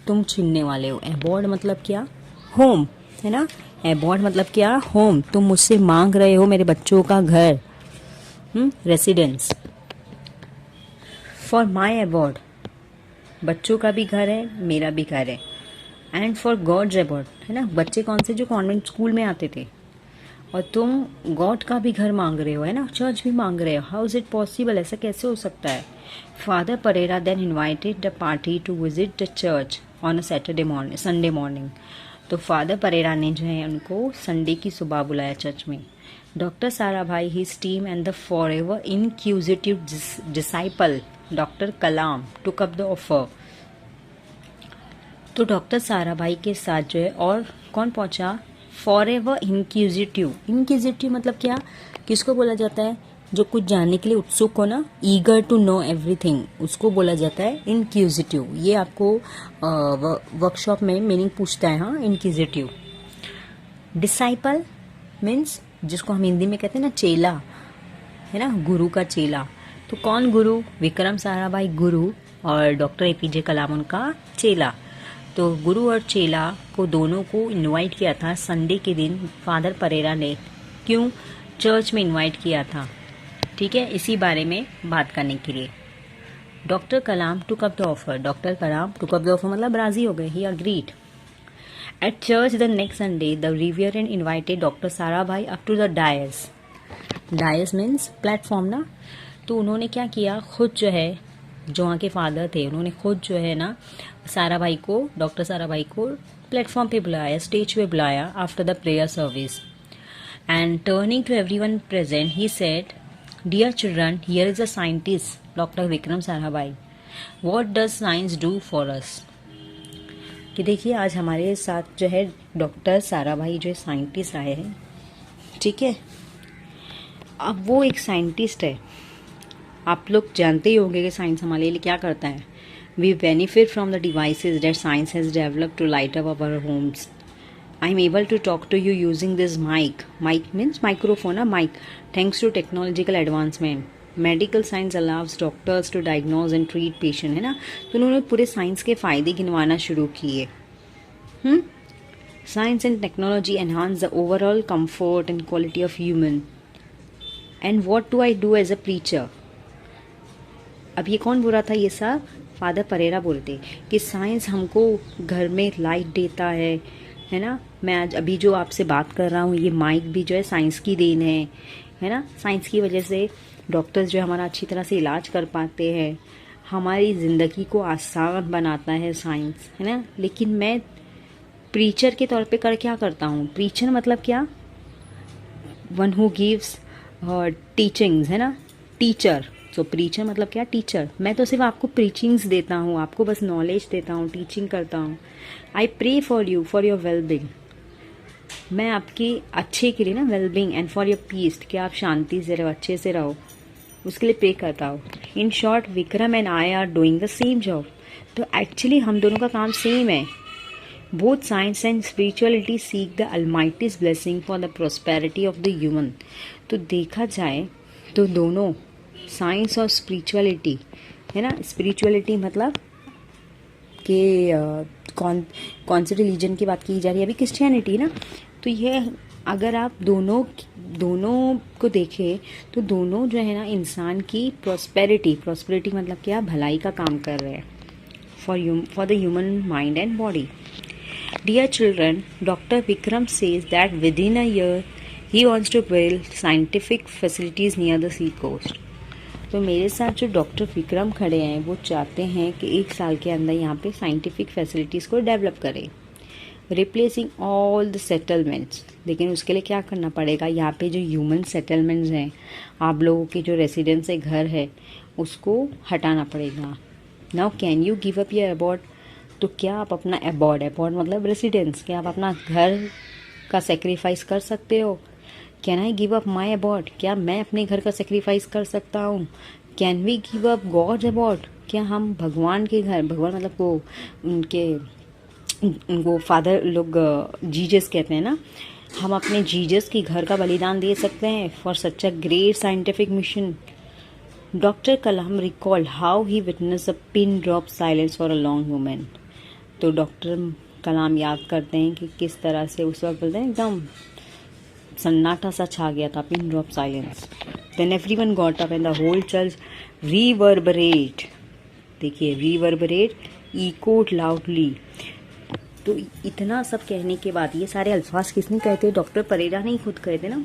तुम छीनने वाले हो। अबॉर्ड मतलब क्या, होम, है ना, अबॉर्ड मतलब क्या, होम, तुम मुझसे मांग रहे हो मेरे बच्चों का घर, रेसिडेंस। फॉर माई अबॉर्ड, बच्चों का भी घर है, मेरा भी घर है। एंड फॉर गॉड्स अबॉर्ड, है ना, बच्चे कौन से, जो कॉन्वेंट स्कूल में आते थे, और तुम गॉड का भी घर मांग रहे हो, है ना, चर्च भी मांग रहे हो। हाउ इज इट पॉसिबल, ऐसा कैसे हो सकता है। Father Pereira then invited the party to visit the church on a Sunday morning. तो फादर परेरा ने जो है उनको संडे की सुबह बुलाया चर्च में। Doctor Sarabhai, his team and the forever inquisitive disciple doctor Kalam took up the offer. तो डॉक्टर साराभाई के साथ जो है और कौन पहुंचा, फॉरएवर इंक्विजिटिव। इंक्विजिटिव मतलब क्या, किसको बोला जाता है, जो कुछ जानने के लिए उत्सुक हो ना, ईगर टू नो एवरीथिंग, उसको बोला जाता है इंक्विजिटिव। ये आपको वर्कशॉप में मीनिंग पूछता है, हाँ, इंक्विजिटिव। डिसाइपल मीन्स जिसको हम हिंदी में कहते हैं ना चेला, है ना, गुरु का चेला। तो कौन गुरु, विक्रम साराभाई गुरु और डॉक्टर एपीजे कलाम उनका चेला। तो गुरु और चेला को दोनों को इनवाइट किया था संडे के दिन फादर परेरा ने। क्यों चर्च में इनवाइट किया था, ठीक है, इसी बारे में बात करने के लिए। Doctor Kalam took up the offer, doctor Kalam took up the offer मतलब राजी हो गए, he agreed. At church the next Sunday the reverend invited doctor Sarabhai up to the dais. Dais means platform ना। तो उन्होंने क्या किया, खुद जो है, जो वहाँ के फादर थे, उन्होंने खुद जो है ना साराभाई को, डॉक्टर साराभाई को प्लेटफॉर्म पे बुलाया, स्टेज पे बुलाया after the prayer service. And turning to everyone present he said, dear children, here is a scientist doctor Vikram Sarabhai, what does science do for us. कि देखिए आज हमारे साथ जो है डॉक्टर साराभाई जो साइंटिस्ट आए हैं, ठीक है। अब वो एक साइंटिस्ट है, आप लोग जानते ही होंगे कि साइंस हमारे लिए क्या करता है। We benefit from the devices that science has developed to light up our homes. I am able to talk to you using this mic, mic means microphone, ना mic, thanks to technological advancement. Medical science allows doctors to diagnose and treat patient, है ना। तो उन्होंने पूरे science के फायदे गिनवाना शुरू किए। Science and technology enhance the overall comfort and quality of human. And what do I do as a preacher. अब ये कौन बोल रहा था, ये सब फादर परेरा बोलते कि साइंस हमको घर में लाइट देता है ना। मैं आज अभी जो आपसे बात कर रहा हूँ, ये माइक भी जो है साइंस की देन है ना। साइंस की वजह से डॉक्टर्स जो हमारा अच्छी तरह से इलाज कर पाते हैं, हमारी ज़िंदगी को आसान बनाता है साइंस, है ना। लेकिन मैं प्रीचर के तौर पे क्या करता हूँ, प्रीचर मतलब क्या, वन हु गिव्स टीचिंग्स, है ना, टीचर। सो प्रीचर मतलब क्या, टीचर। मैं तो सिर्फ आपको प्रीचिंग्स देता हूँ, आपको बस नॉलेज देता हूँ, टीचिंग करता हूँ। I pray for you for your wellbeing, मैं आपके अच्छे के लिए ना, wellbeing, and for your peace, कि आप शांति से रहो, अच्छे से रहो, उसके लिए प्रे करता हूँ। In short Vikram and I are doing the same job. तो एक्चुअली हम दोनों का काम सेम है। Both science and spirituality seek the almighty's blessing for the prosperity of the human. तो देखा जाए तो दोनों साइंस और स्पिरिचुअलिटी, है ना। स्पिरिचुअलिटी मतलब कि कौन से रिलीजन की बात की जा रही है, अभी क्रिश्चियनिटी ना। तो ये अगर आप दोनों को देखें तो दोनों जो है ना इंसान की प्रॉस्पेरिटी मतलब क्या, भलाई का काम कर रहे हैं for the human mind and body. Dear children, Dr. Vikram says that within a year he wants to build scientific facilities near the sea coast. तो मेरे साथ जो डॉक्टर विक्रम खड़े हैं वो चाहते हैं कि 1 साल के अंदर यहाँ पे साइंटिफिक फैसिलिटीज़ को डेवलप करें, रिप्लेसिंग ऑल द सेटलमेंट्स। लेकिन उसके लिए क्या करना पड़ेगा, यहाँ पे जो ह्यूमन सेटलमेंट्स हैं, आप लोगों के जो रेसिडेंस है, घर है, उसको हटाना पड़ेगा। Now can you give up your abode, तो क्या आप अपना अबॉर्ड मतलब रेसिडेंस, क्या आप अपना घर का सेक्रीफाइस कर सकते हो? Can I give up my abode, क्या मैं अपने घर का सेक्रीफाइस कर सकता हूँ? Can we give up God's abode, क्या हम भगवान के घर, भगवान मतलब वो उनको फादर लोग जीजस कहते हैं ना, हम अपने जीजस की घर का बलिदान दे सकते हैं for such a great scientific mission? Doctor Kalam recalled how he witness a pin drop silence for a long moment. तो डॉक्टर कलाम याद करते हैं कि किस तरह से उस वक्त बोलते हैं एकदम सन्नाटा सा छा गया था, pin drop silence. Then everyone got up and the whole church reverberate, देखिए रीवर्बरेट, इकोड लाउडली। तो इतना सब कहने के बाद, ये सारे अल्फाज किसने कहे थे? डॉक्टर परेरा ने ही खुद कहे थे ना।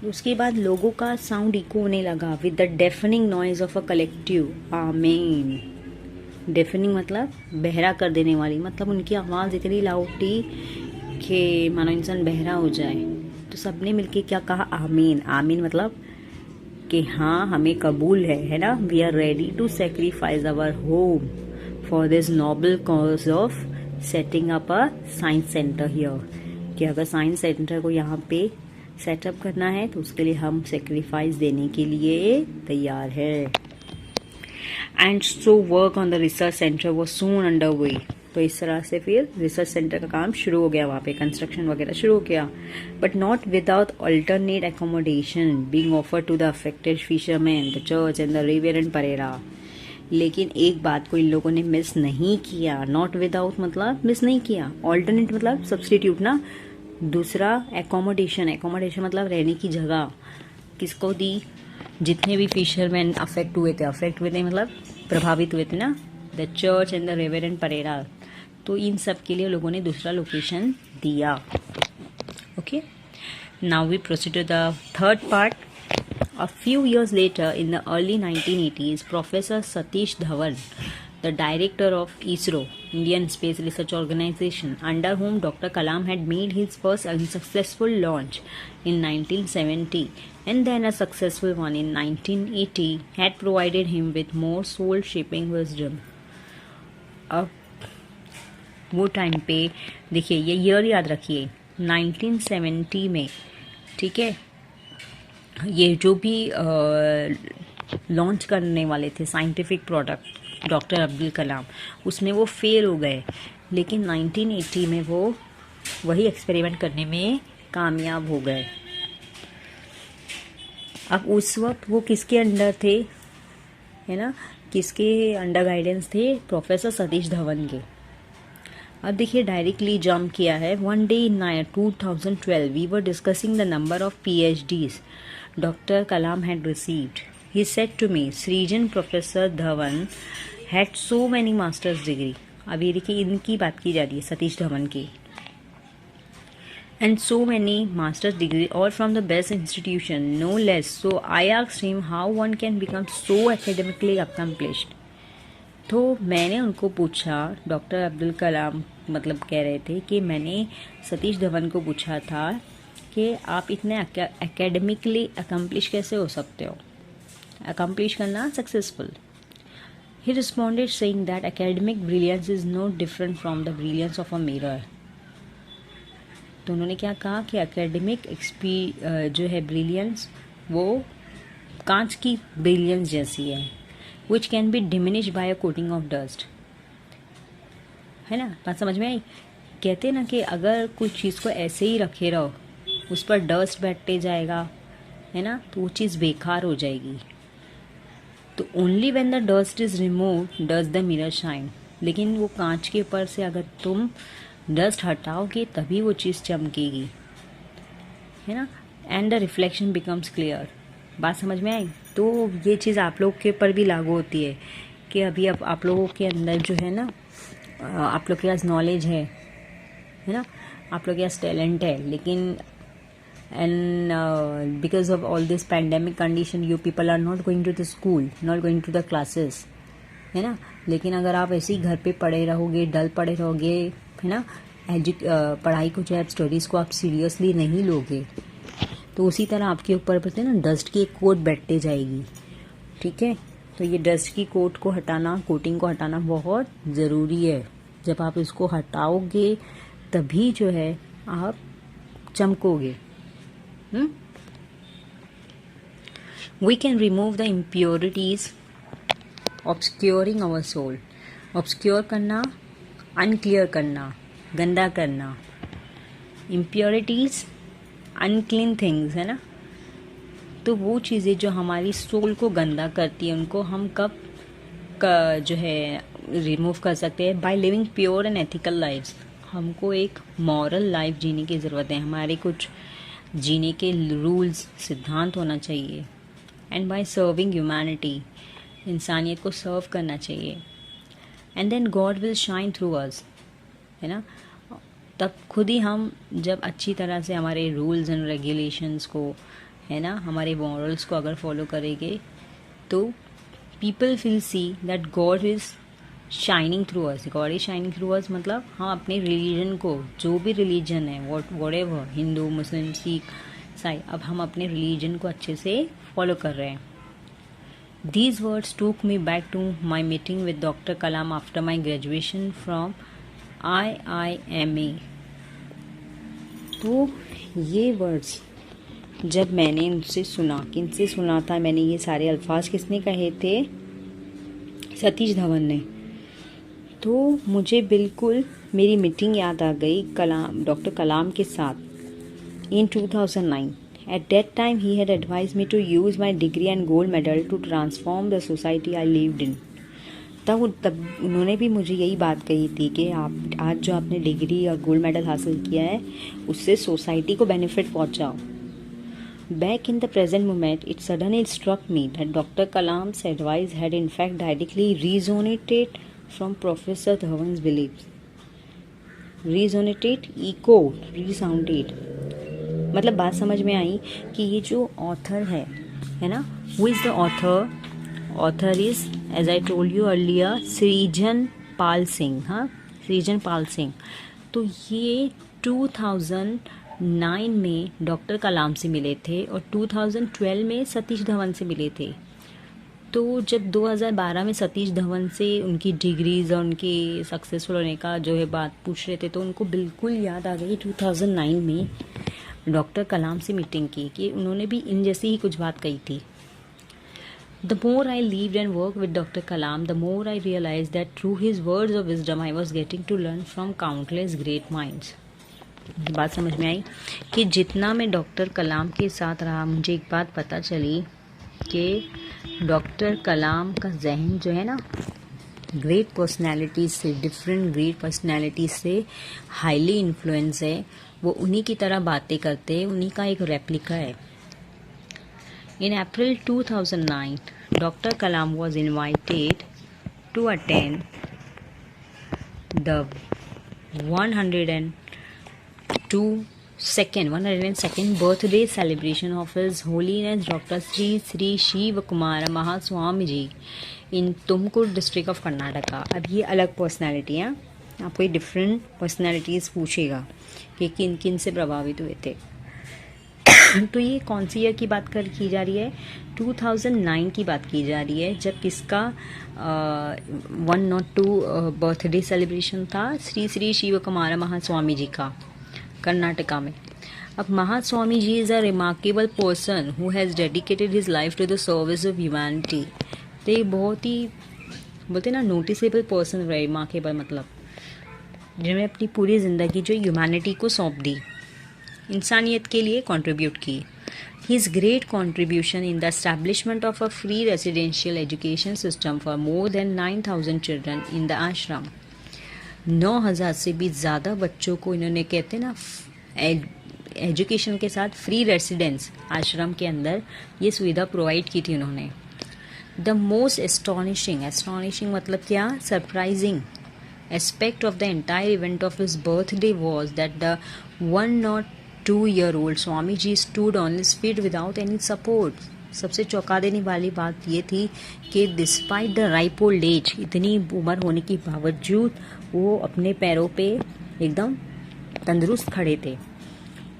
उसके बाद लोगों का साउंड इको होने लगा with the deafening noise of a collective amen. Deafening मतलब बहरा कर देने वाली, मतलब उनकी आवाज़ इतनी लाउड थी कि मानो इंसान बहरा हो जाए। तो सबने मिलके क्या कहा? आमीन। आमीन मतलब कि हाँ हमें कबूल है ना। We are ready to sacrifice our home for this noble cause of setting up a science centre here, कि अगर साइंस सेंटर को यहाँ पे सेटअप करना है तो उसके लिए हम सेक्रीफाइस देने के लिए तैयार है। And so work on the research centre वो सून अंडर वे। तो इस तरह से फिर रिसर्च सेंटर का काम शुरू हो गया, वहाँ पे कंस्ट्रक्शन वगैरह शुरू हो गया, but not without alternate accommodation being offered to the affected fisherman, the church and the reverend Pereira. लेकिन एक बात को इन लोगों ने मिस नहीं किया, नॉट विदाउट मतलब मिस नहीं किया, ऑल्टरनेट मतलब सब्सटीट्यूट ना, दूसरा एकोमोडेशन मतलब रहने की जगह किसको दी? जितने भी फिशरमैन अफेक्ट हुए थे मतलब प्रभावित हुए थे ना, the church and the reverend Pereira. तो इन सब के लिए लोगों ने दूसरा लोकेशन दिया। Okay, now we proceed to the third part. A few years later, in the early 1980s, Professor Satish Dhawan, the director of ISRO, Indian Space Research Organization, under whom Dr. Kalam had made his first unsuccessful launch in 1970 and then a successful one in 1980, had provided him with more soul-shaping wisdom. अब वो time पे देखिए, ये year याद रखिए 1970 में, ठीक है। ये जो भी लॉन्च करने वाले थे scientific product doctor Abdul Kalam, उसमें वो फेल हो गए, लेकिन 1980 में वो वही एक्सपेरिमेंट करने में कामयाब हो गए। अब उस वक्त वो किसके अंडर थे, है ना, किसके अंडर गाइडेंस थे? प्रोफेसर सतीश धवन के। अब देखिए डायरेक्टली जंप किया है। One day in 2012 we were discussing the number of PhDs Dr. Kalam had received. He said to me, Srijan Professor Dhawan had so many master's degree. अब ये देखिए इनकी बात की जा रही है, सतीश धवन की। And so many master's degree, all from the best institution, no less. So I asked him how one can become so academically accomplished. तो मैंने उनको पूछा, डॉक्टर अब्दुल कलाम मतलब कह रहे थे कि मैंने सतीश धवन को पूछा था कि आप इतने एकेडमिकली अकम्प्लिश कैसे हो सकते हो, अकम्प्लिश करना successful. He responded saying that academic brilliance is no different from the brilliance of a mirror. तो उन्होंने क्या कहा कि एकेडमिक जो है ब्रिलियंस वो कांच की ब्रिलियंस जैसी है, which can be diminish by a coating of dust, है ना। बात समझ में आई? कहते हैं ना कि अगर कुछ चीज़ को ऐसे ही रखे रहो, उस पर डस्ट बैठते जाएगा, है ना, तो वो चीज़ बेकार हो जाएगी। तो only when the dust is remove does the mirror shine. लेकिन वो कांच के ऊपर से अगर तुम डस्ट हटाओगे तभी वो चीज़ चमकेगी, है ना, and the reflection becomes clear. बात समझ में आई? तो ये चीज़ आप लोग के ऊपर भी लागू होती है कि अभी अब आप लोगों के अंदर जो है ना, आप लोग के पास नॉलेज है ना, आप लोग के पास टैलेंट है, लेकिन and because of all this pandemic condition you people are not going to the school, not going to the classes, है ना। लेकिन अगर आप ऐसे ही घर पे पड़े रहोगे, डल पड़े रहोगे, है ना, पढ़ाई को जो है स्टडीज़ को आप सीरियसली नहीं लोगे, तो उसी तरह आपके ऊपर पता है ना डस्ट की एक कोट बैठते जाएगी। ठीक है, तो ये डस्ट की कोट को हटाना, कोटिंग को हटाना बहुत ज़रूरी है। जब आप इसको हटाओगे तभी जो है आप चमकोगे। We can remove the impurities obscuring our soul. Obscure करना, unclear करना, गंदा करना। Impurities, unclean things, है ना। तो वो चीज़ें जो हमारी सोल को गंदा करती है उनको हम कब जो है रिमूव कर सकते हैं? By living pure and ethical lifes. हमको एक मॉरल लाइफ जीने की ज़रूरत है, हमारे कुछ जीने के रूल्स, सिद्धांत होना चाहिए। एंड बाय सर्विंग ह्यूमैनिटी, इंसानियत को सर्व करना चाहिए। And then God will shine through us, है ना। तब खुद ही हम जब अच्छी तरह से हमारे रूल्स एंड रेगुलेशंस को, है ना, हमारे मॉरल्स को अगर फॉलो करेंगे तो people will see that God is shining through us. God is shining through us मतलब हम अपने रिलीजन को, जो भी रिलीजन है, whatever, Hindu, Muslim, Sikh, ईसाई, अब हम अपने रिलीजन को अच्छे से फॉलो कर रहे हैं। These words took me back to my meeting with Dr. Kalam after my graduation from IIMA. तो ये वर्ड्स जब मैंने इनसे सुना, किनसे सुना था मैंने ये सारे अल्फाज, किसने कहे थे? सतीश धवन ने। तो मुझे बिल्कुल मेरी मीटिंग याद आ गई कलाम, डॉक्टर कलाम के साथ इन 2009. At that time he had advised me to use my degree and gold medal to transform the society I lived in. तब उन्होंने भी मुझे यही बात कही थी कि आप आज जो आपने डिग्री और गोल्ड मेडल हासिल किया है उससे सोसाइटी को benefit पहुंचाओ। Back in the present moment, it suddenly struck me that Dr. Kalam's advice had in fact directly resonated from Professor Dhawan's beliefs. Resonated, echoed, resounded. मतलब बात समझ में आई कि ये जो ऑथर है ना, who is the author? Author is, as I told you earlier, Srijan Pal Singh. हाँ, सृजन पाल सिंह। तो ये 2009 में डॉक्टर कलाम से मिले थे और 2012 में सतीश धवन से मिले थे। तो जब 2012 में सतीश धवन से उनकी डिग्रीज और उनके सक्सेसफुल होने का जो है बात पूछ रहे थे, तो उनको बिल्कुल याद आ गई 2009 में डॉक्टर कलाम से मीटिंग की कि उन्होंने भी इन जैसी ही कुछ बात कही थी। The more I lived and work with doctor Kalam, the more I realise that through his words of wisdom I was getting to learn from countless great minds. बात समझ में आई कि जितना मैं डॉक्टर कलाम के साथ रहा, मुझे एक बात पता चली कि डॉक्टर कलाम का जहन जो है ना, ग्रेट पर्सनैलिटीज से, डिफरेंट ग्रेट पर्सनैलिटीज से हाईली इन्फ्लुएंस है। वो उन्हीं की तरह बातें करते हैं, उन्हीं का एक रेप्लिका है। In April 2009, doctor Kalam was invited to attend the 102nd birthday celebration of His Holiness Dr. Shri Shiv Kumar Mahaswami ji in Tumkur district of Karnataka. अब ये अलग पर्सनैलिटी है, आपको ये डिफरेंट पर्सनैलिटीज़ पूछेगा कि किन किन से प्रभावित हुए थे। तो ये कौन सी ईयर की बात की जा रही है? 2009 की बात की जा रही है, जब किसका 102 बर्थडे सेलिब्रेशन था? श्री श्री शिव कुमार महास्वामी जी का, कर्नाटका में। अब Mahaswami ji is a remarkable person who has dedicated his life to the service of humanity. तो ये बहुत ही, बोलते ना, नोटिसेबल पर्सन रहे। रिमार्केबल मतलब जिन्होंने अपनी पूरी ज़िंदगी जो ह्यूमैनिटी को सौंप दी, इंसानियत के लिए कंट्रीब्यूट की। His great contribution in the establishment of a free residential education system for more than 9,000 children in the ashram. 9,000 से भी ज़्यादा बच्चों को इन्होंने कहते हैं ना एजुकेशन के साथ फ्री रेसिडेंस आश्रम के अंदर ये सुविधा प्रोवाइड की थी उन्होंने. द मोस्ट एस्टॉनिशिंग मतलब क्या, surprising aspect of the entire event of his birthday was that the 102-year-old Swamiji stood on his feet without any support. सबसे चौंका देने वाली बात ये थी कि despite the ripe old age, इतनी उम्र होने के बावजूद वो अपने पैरों पे एकदम तंदुरुस्त खड़े थे.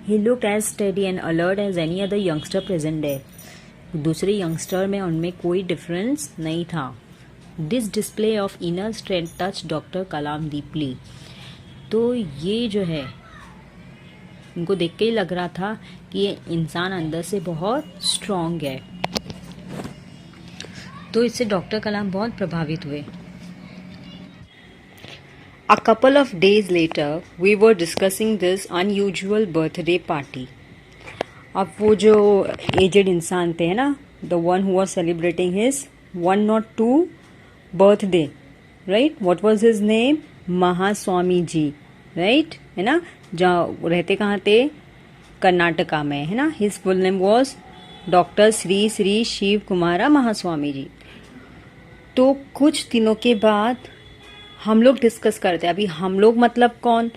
He looked as steady and alert as any other youngster present there. दूसरे यंगस्टर में उनमें कोई डिफरेंस नहीं था. This display of inner strength touched doctor Kalam deeply. तो ये जो है उनको देख के ही लग रहा था कि ये इंसान अंदर से बहुत स्ट्रॉन्ग है. तो इससे डॉक्टर कलाम बहुत प्रभावित हुए. A couple of days later, we were discussing this unusual birthday party. अब वो जो एजेड इंसान थे ना, the one who was celebrating his 102 birthday, right? What was his name? Mahaswami ji, right? है ना, जहाँ रहते कहाँ थे, कर्नाटका में, है ना. His full name was doctor Shri Shri Shiva Kumara Mahaswami ji. तो कुछ दिनों के बाद हम लोग डिस्कस करते हैं. अभी हम लोग मतलब कौन,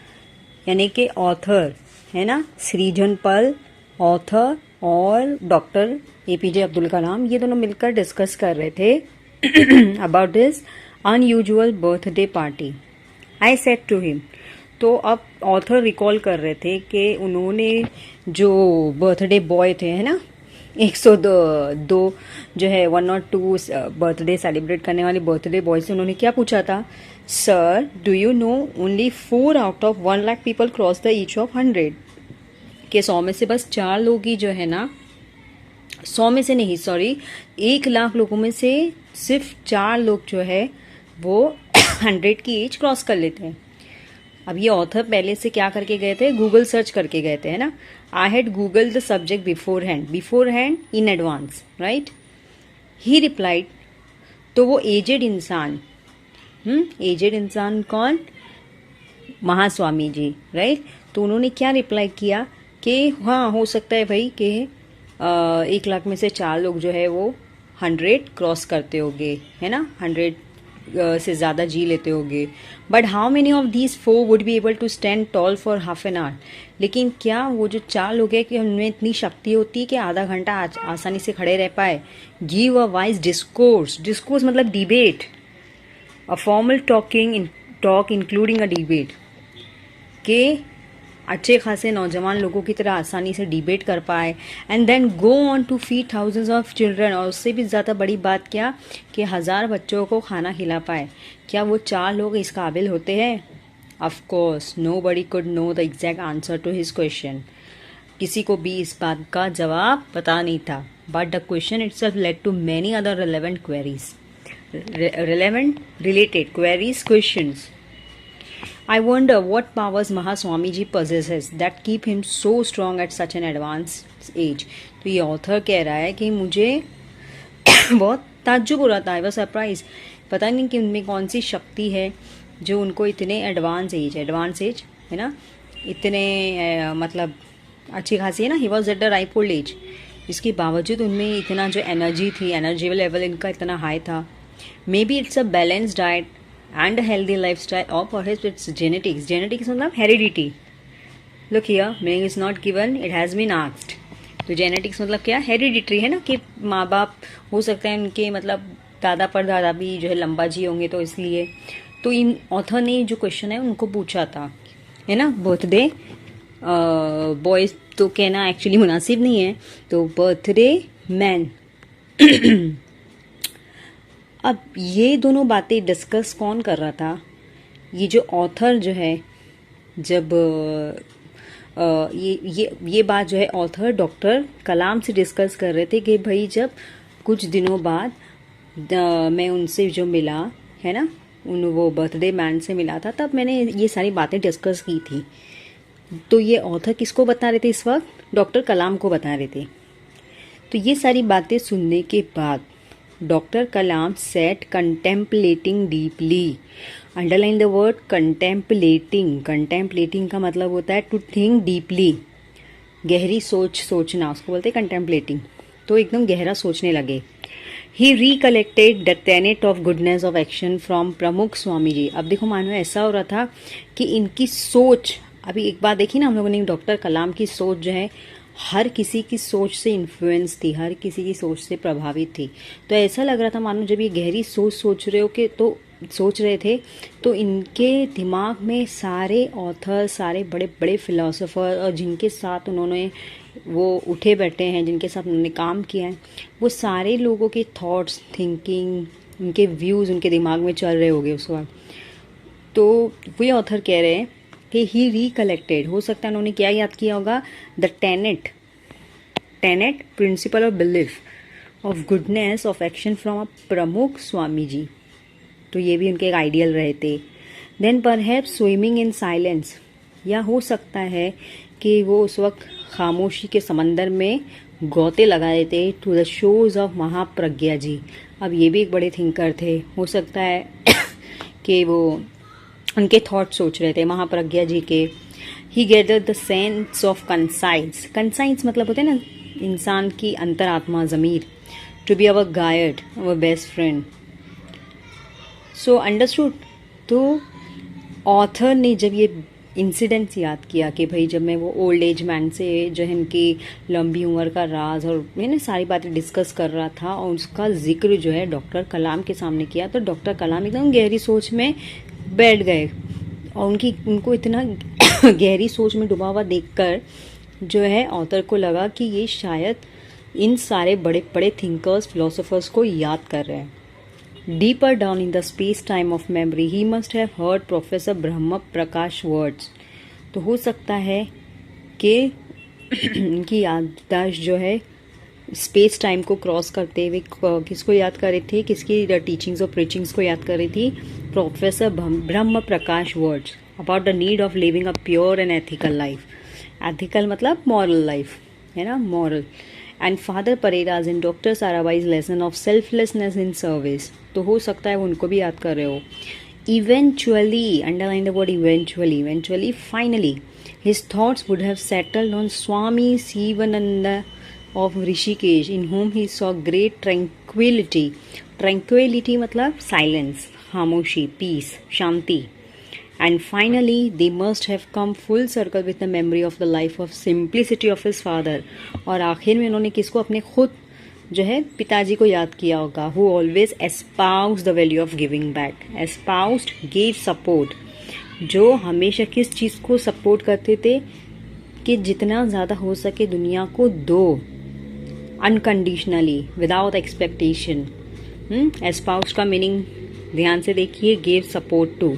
यानी कि ऑथर, है ना, सृजन पल ऑथर और डॉक्टर एपीजे अब्दुल कलाम, ये दोनों मिलकर डिस्कस कर रहे थे about this unusual birthday party. I said to him, तो अब ऑथर रिकॉल कर रहे थे कि उन्होंने जो बर्थडे बॉय थे, है ना, 102 जो है 102 बर्थडे सेलिब्रेट करने वाले बर्थडे बॉय से उन्होंने क्या पूछा था, sir do you know only 4 out of 1 lakh people cross the each of 100, के 100 में से बस 4 लोग ही जो है ना, 100 में से नहीं, सॉरी, 1 लाख लोगों में से सिर्फ 4 लोग जो है वो 100 की एज क्रॉस कर लेते हैं. अब ये ऑथर पहले से क्या करके गए थे, गूगल सर्च करके गए थे, है ना. I had Google the subject before hand in advance, right. He replied, तो वो एजेड इंसान, एजेड इंसान कौन, महास्वामी जी, राइट. तो उन्होंने क्या रिप्लाई किया कि हाँ हो सकता है भाई कि 1 लाख में से 4 लोग जो है वो 100 क्रॉस करते होंगे, है ना, 100 से ज़्यादा जी लेते होंगे. But how many of these 4 would be able to stand tall for half an hour, लेकिन क्या वो जो 4 लोग हैं कि उनमें इतनी शक्ति होती है कि आधा घंटा आसानी से खड़े रह पाए. गिव अ वाइज डिस्कोर्स मतलब debate, a formal talk including a debate, के अच्छे खासे नौजवान लोगों की तरह आसानी से डिबेट कर पाए. And then go on to feed thousands of children, और उससे भी ज़्यादा बड़ी बात क्या कि 1000 बच्चों को खाना खिला पाए. क्या वो 4 लोग इस काबिल होते हैं? Of course nobody could know the exact answer to his question. किसी को भी इस बात का जवाब पता नहीं था. But the question itself led to many other relevant queries, related queries, questions. I wonder what powers Mahaswamiji possesses that keep him so strong at such an advanced age. तो ये ऑथर कह रहा है कि मुझे बहुत ताज्जुब हो रहा था, आई वाज सरप्राइज. पता नहीं कि उनमें कौन सी शक्ति है जो उनको इतने एडवांस एज है ना, इतने मतलब अच्छी खासी है ना, he was at the ripe old age, इसके बावजूद उनमें इतना जो एनर्जी थी, एनर्जी लेवल इनका इतना हाई था. May be it's a balance diet and a healthy lifestyle, or perhaps it's genetics. Genetics मतलब heredity. Look here, meaning is not given, it has been asked. तो genetics मतलब क्या, hereditary है ना, कि माँ बाप हो सकते हैं उनके मतलब दादा पर दादा भी जो है लंबा जी होंगे, तो इसलिए. तो इन ऑथर ने जो क्वेश्चन है उनको पूछा था, है ना, बर्थडे बॉयज तो कहना एक्चुअली मुनासिब नहीं है, तो बर्थडे मैन. अब ये दोनों बातें डिस्कस कौन कर रहा था, ये जो ऑथर जो है, जब ये बात जो है ऑथर डॉक्टर कलाम से डिस्कस कर रहे थे कि भाई जब कुछ दिनों बाद मैं उनसे जो मिला, है ना, वो बर्थडे मैन से मिला था, तब मैंने ये सारी बातें डिस्कस की थी. तो ये ऑथर किसको बता रहे थे इस वक्त, डॉक्टर कलाम को बता रहे थे. तो ये सारी बातें सुनने के बाद doctor Kalam set contemplating deeply. Underline the word contemplating. Contemplating का मतलब होता है टू थिंक डीपली, गहरी सोचना, उसको बोलते हैं कंटेम्पलेटिंग. तो एकदम गहरा सोचने लगे. He recollected the tenet of goodness of action from Pramukh Swami जी. अब देखो मानो ऐसा हो रहा था कि इनकी सोच, अभी एक बात देखी ना हम लोगों ने, डॉक्टर कलाम की सोच जो है हर किसी की सोच से इन्फ्लुएंस थी, हर किसी की सोच से प्रभावित थी. तो ऐसा लग रहा था मानो जब ये गहरी सोच रहे थे तो इनके दिमाग में सारे ऑथर, सारे बड़े बड़े फिलोसोफर और जिनके साथ उन्होंने वो उठे बैठे हैं, जिनके साथ उन्होंने काम किया है, वो सारे लोगों के थॉट्स, थिंकिंग, उनके व्यूज़ उनके दिमाग में चल रहे होंगे उस वक्त. तो वही ऑथर कह रहे हैं कि ही रिकलेक्टेड, हो सकता है उन्होंने क्या याद किया होगा, the Tenet principle of belief of goodness of action from a प्रमुख स्वामी जी. तो ये भी उनके एक आइडियल रहे थे. Then perhaps swimming in silence, या हो सकता है कि वो उस वक्त खामोशी के समंदर में गोते लगा रहे थे टू द शोज ऑफ महाप्रज्ञा जी. अब ये भी एक बड़े थिंकर थे, हो सकता है कि वो उनके थॉट सोच रहे थे महाप्रज्ञा जी के. He gather the sense of conscience मतलब होते हैं ना इंसान की अंतरात्मा, ज़मीर, to be our guide, our best friend. So understood. तो ऑथर ने जब ये इंसिडेंट्स याद किया कि भाई जब मैं वो ओल्ड एज मैन से जो है इनकी लंबी उम्र का राज और मैंने सारी बातें डिस्कस कर रहा था और उसका जिक्र जो है डॉक्टर कलाम के सामने किया, तो डॉक्टर कलाम एकदम गहरी सोच में बैठ गए. और उनको इतना गहरी सोच में डूबा हुआ देखकर जो है ऑथर को लगा कि ये शायद इन सारे बड़े बड़े थिंकर्स, फिलोसोफर्स को याद कर रहे हैं. Deeper down in the space-time of memory, he must have heard Professor Brahma Prakash words. तो हो सकता है कि उनकी याददाश्त जो है स्पेस टाइम को क्रॉस करते हुए किसको याद कर रही थी, किसकी टीचिंग्स और प्रीचिंग्स को याद कर रही थी, professor Brahm Prakash words about the need of living a pure and ethical life. Ethical मतलब मॉरल लाइफ है ना, moral. And father Pereira's and doctor Sarabhai's lesson of selflessness in service. तो हो सकता है वो उनको भी याद कर रहे हो. Eventually, underline the word eventually, finally his thoughts would have settled on Swami Shivananda of Rishikesh, in whom he saw great tranquillity. Tranquillity मतलब साइलेंस, खामोशी, पीस, शांति. And finally, they must have come full circle with the memory of the life of simplicity of his father. और आखिर में उन्होंने किसको, अपने खुद जो है पिताजी को याद किया होगा. Who always espoused the value of giving back. Espoused, gave support. जो हमेशा किस चीज़ को सपोर्ट करते थे कि जितना ज़्यादा हो सके दुनिया को दो, अनकंडीशनली, विदाउट एक्सपेक्टेशन. एस्पाउस्ड का मीनिंग ध्यान से देखिए, gave support to.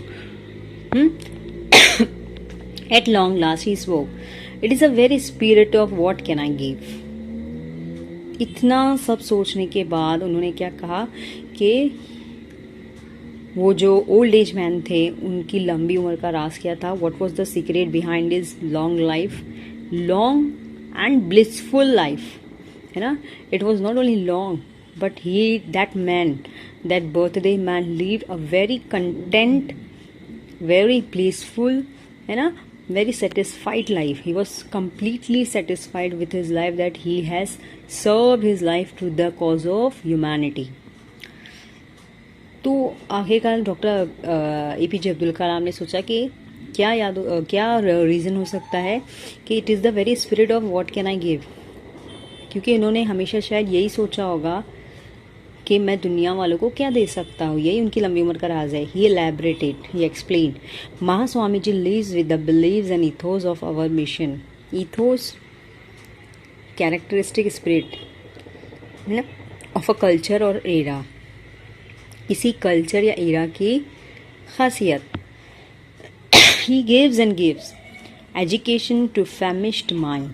At long last he spoke. It is a very spirit of what can I give. इतना सब सोचने के बाद उन्होंने क्या कहा कि वो जो ओल्ड एज मैन थे उनकी लंबी उम्र का राज क्या था, what was the secret behind his long life, long and blissful life, है ना. It was not only long but he, that man, that birthday man lived a very content, very blissful, है ना, very satisfied life. He was completely satisfied with his life, that he has served his life to the cause of humanity. तो आखिरकार doctor APJ Abdul कलाम ने सोचा कि क्या reason हो सकता है कि it is the very spirit of what can I give. क्योंकि इन्होंने हमेशा शायद यही सोचा होगा कि मैं दुनिया वालों को क्या दे सकता हूँ, यही उनकी लंबी उम्र का राज है. He elaborated, he explain. Mahaswami ji lives with the beliefs and ethos of our mission. Ethos characteristic spirit है ना, ऑफ अ कल्चर और एरा. इसी कल्चर या एरा की खासियत. He gives and gives education to famished mind,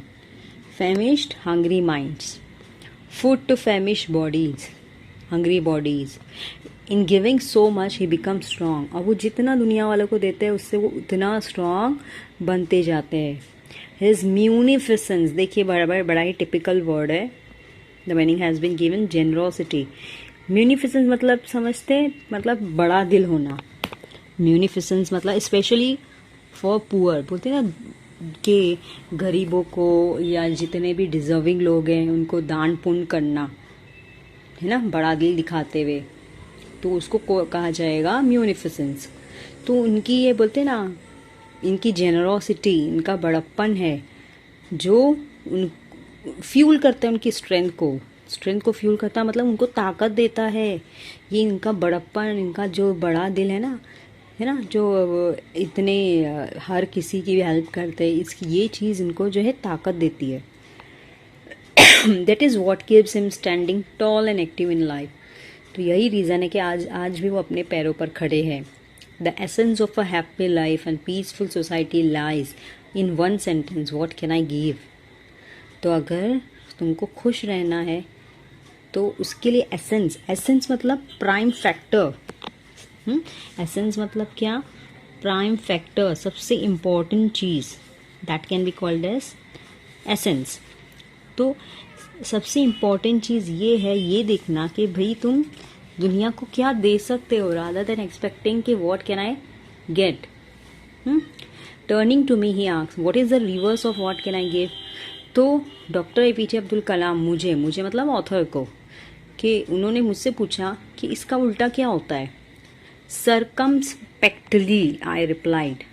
famished hungry minds, food to famished bodies, hungry bodies. In giving so much he becomes strong. और वो जितना दुनिया वालों को देते हैं उससे वो उतना स्ट्रांग बनते जाते हैं. His munificence, देखिए बड़ा ही टिपिकल वर्ड है, the meaning has been given generosity. Munificence मतलब समझते हैं, मतलब बड़ा दिल होना। म्यूनिफिसेंस मतलब स्पेशली फॉर पुअर, बोलते हैं ना कि गरीबों को या जितने भी डिजर्विंग लोग हैं उनको दान पुण्य करना, है ना, बड़ा दिल दिखाते हुए, तो उसको कहा जाएगा म्यूनिफिसेंस। तो उनकी ये बोलते हैं ना, इनकी जेनरोसिटी, इनका बड़प्पन है जो उन फ्यूल करता है उनकी स्ट्रेंथ को फ्यूल करता, मतलब उनको ताकत देता है। ये इनका बड़प्पन, इनका जो बड़ा दिल है ना, जो इतने हर किसी की भी हेल्प करते हैं, इसकी ये चीज़ इनको जो है ताकत देती है। That is what keeps him standing tall and active in life. तो यही रीज़न है कि आज भी वो अपने पैरों पर खड़े हैं। The essence of a happy life and peaceful society lies in one sentence, what can I give. तो अगर तुमको खुश रहना है तो उसके लिए एसेंस मतलब प्राइम फैक्टर। एसेंस मतलब क्या? प्राइम फैक्टर, सबसे इम्पोर्टेंट चीज़, that can be called as essence. तो सबसे इम्पोर्टेंट चीज़ ये है, ये देखना कि भाई तुम दुनिया को क्या दे सकते हो, रादर देन एक्सपेक्टिंग कि what can I get. Turning to me he asked what is the reverse of what can I give. तो डॉक्टर एपीजे अब्दुल कलाम मुझे मतलब ऑथर को, कि उन्होंने मुझसे पूछा कि इसका उल्टा क्या होता है। Circumspectly I replied,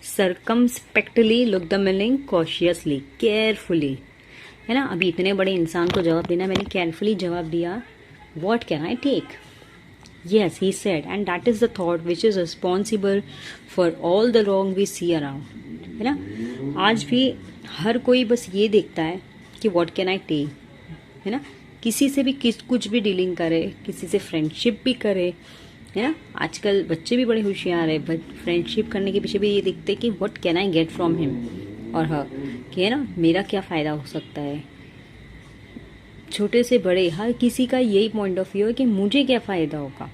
circumspectly look the meaning cautiously, carefully, है ना। अभी इतने बड़े इंसान को जवाब देना, मैंने केयरफुली जवाब दिया, what can I take. Yes he said, and that is the thought which is responsible for all the wrong we see around, है ना। आज भी हर कोई बस ये देखता है कि व्हाट कैन आई टेक, है ना। किसी से भी कुछ भी डीलिंग करे, किसी से फ्रेंडशिप भी करे, है ना। आजकल बच्चे भी बड़े होशियार है, बट फ्रेंडशिप करने के पीछे भी ये देखते हैं कि what can I get from him और हर, कि है ना मेरा क्या फ़ायदा हो सकता है। छोटे से बड़े हर किसी का यही पॉइंट ऑफ व्यू है कि मुझे क्या फ़ायदा होगा।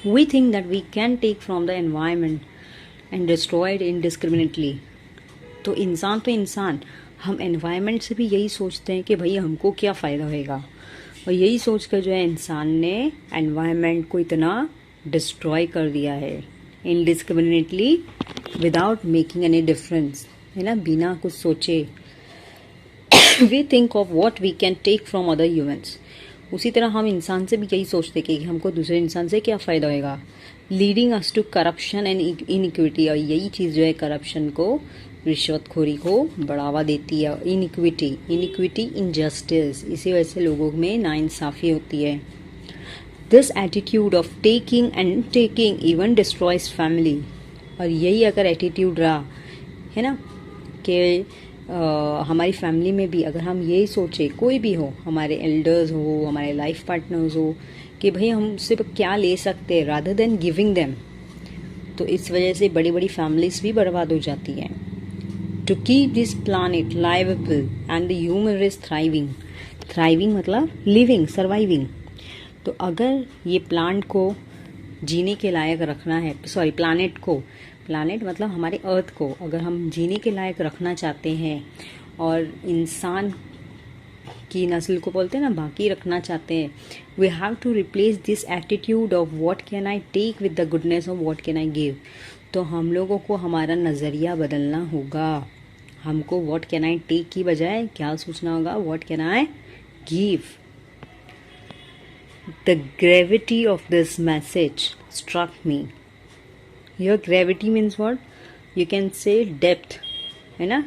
We think that we can take from the environment and destroy it indiscriminately. तो इंसान, हम एनवायरमेंट से भी यही सोचते हैं कि भाई हमको क्या फ़ायदा होएगा, और यही सोच कर जो है इंसान ने एनवायरनमेंट को इतना डिस्ट्रॉय कर दिया है indiscriminately, without making any difference, है ना, बिना कुछ सोचे। We think of what we can take from other humans. उसी तरह हम इंसान से भी यही सोचते कि हमको दूसरे इंसान से क्या फ़ायदा होएगा, leading us to corruption and inequity. और यही चीज़ जो है करप्शन को, रिश्वतखोरी को बढ़ावा देती है। इनइक्विटी इनजस्टिस, इसी वजह से लोगों में नाइंसाफ़ी होती है। This attitude of taking and taking even destroys family. और यही अगर एटीट्यूड रहा, है ना, कि हमारी फैमिली में भी अगर हम यही सोचे, कोई भी हो, हमारे एल्डर्स हो, हमारे लाइफ पार्टनर्स हो, कि भाई हम उससे क्या ले सकते हैं रादर देन गिविंग देम, तो इस वजह से बड़ी बड़ी फैमिलीज भी बर्बाद हो जाती हैं। To keep this planet liveable and the human race thriving मतलब लिविंग, सर्वाइविंग। तो अगर ये प्लांट को जीने के लायक रखना है, प्लानेट मतलब हमारे अर्थ को अगर हम जीने के लायक रखना चाहते हैं, और इंसान की नस्ल को बोलते हैं ना बाकी रखना चाहते हैं, we have to replace this attitude of what can I take with the goodness of what can I give. तो हम लोगों को हमारा नज़रिया बदलना होगा। हमको व्हाट कैन आई टेक की बजाय क्या सोचना होगा, what can I give. The gravity of this message struck me. Your gravity means what, you can say depth, है ना।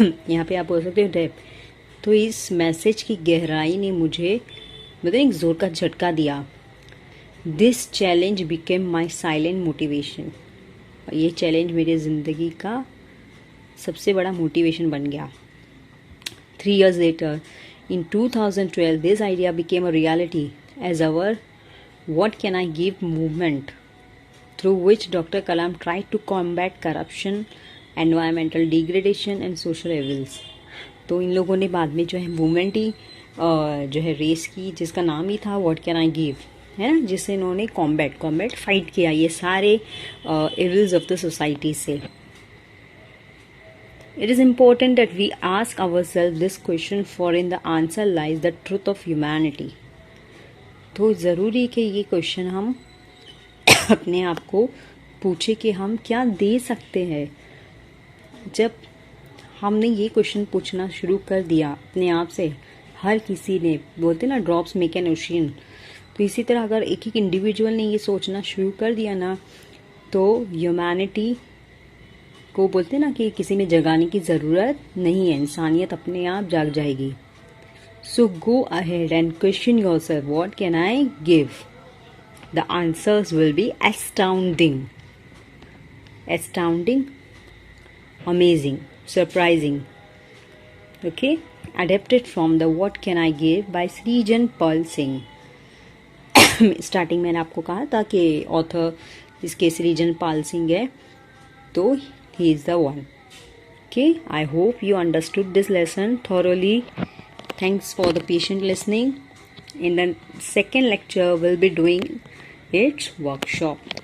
यहाँ पे आप बोल सकते हो डेप्थ। तो इस मैसेज की गहराई ने मुझे मतलब एक जोर का झटका दिया। This challenge became my silent motivation. और ये चैलेंज मेरी ज़िंदगी का सबसे बड़ा मोटिवेशन बन गया। 3 years later, in 2012, this idea became a reality as our What Can I Give movement, through which Dr. Kalam tried to combat corruption, environmental degradation and social evils. तो इन लोगों ने बाद में जो है मूवमेंट ही जो है रेस की, जिसका नाम ही था व्हाट कैन आई गिव, है ना, जिससे इन्होंने कॉम्बैट फाइट किया ये सारे एविल्स ऑफ द सोसाइटी से। It is important that we ask ourselves this question, for in the answer lies the truth of humanity. तो ज़रूरी कि ये क्वेश्चन हम अपने आप को पूछे कि हम क्या दे सकते हैं। जब हमने ये क्वेश्चन पूछना शुरू कर दिया अपने आप से, हर किसी ने, बोलते ना ड्रॉप्स मेक एन ओशियन, तो इसी तरह अगर एक एक इंडिविजुअल ने ये सोचना शुरू कर दिया ना, तो ह्यूमैनिटी को बोलते ना कि किसी में जगाने की ज़रूरत नहीं है, इंसानियत अपने आप जाग जाएगी। So go ahead and question yourself, what can I give? The answers will be astounding, astounding, amazing, surprising. Okay, adapted from the What Can I Give by Srijan Pal Singh. Starting मैंने आपको कहा था कि author इसके सृजन पाल सिंह है, तो he is the one. Okay, I hope you understood this lesson thoroughly. Thanks for the patient listening. In the second lecture, we'll be doing its workshop.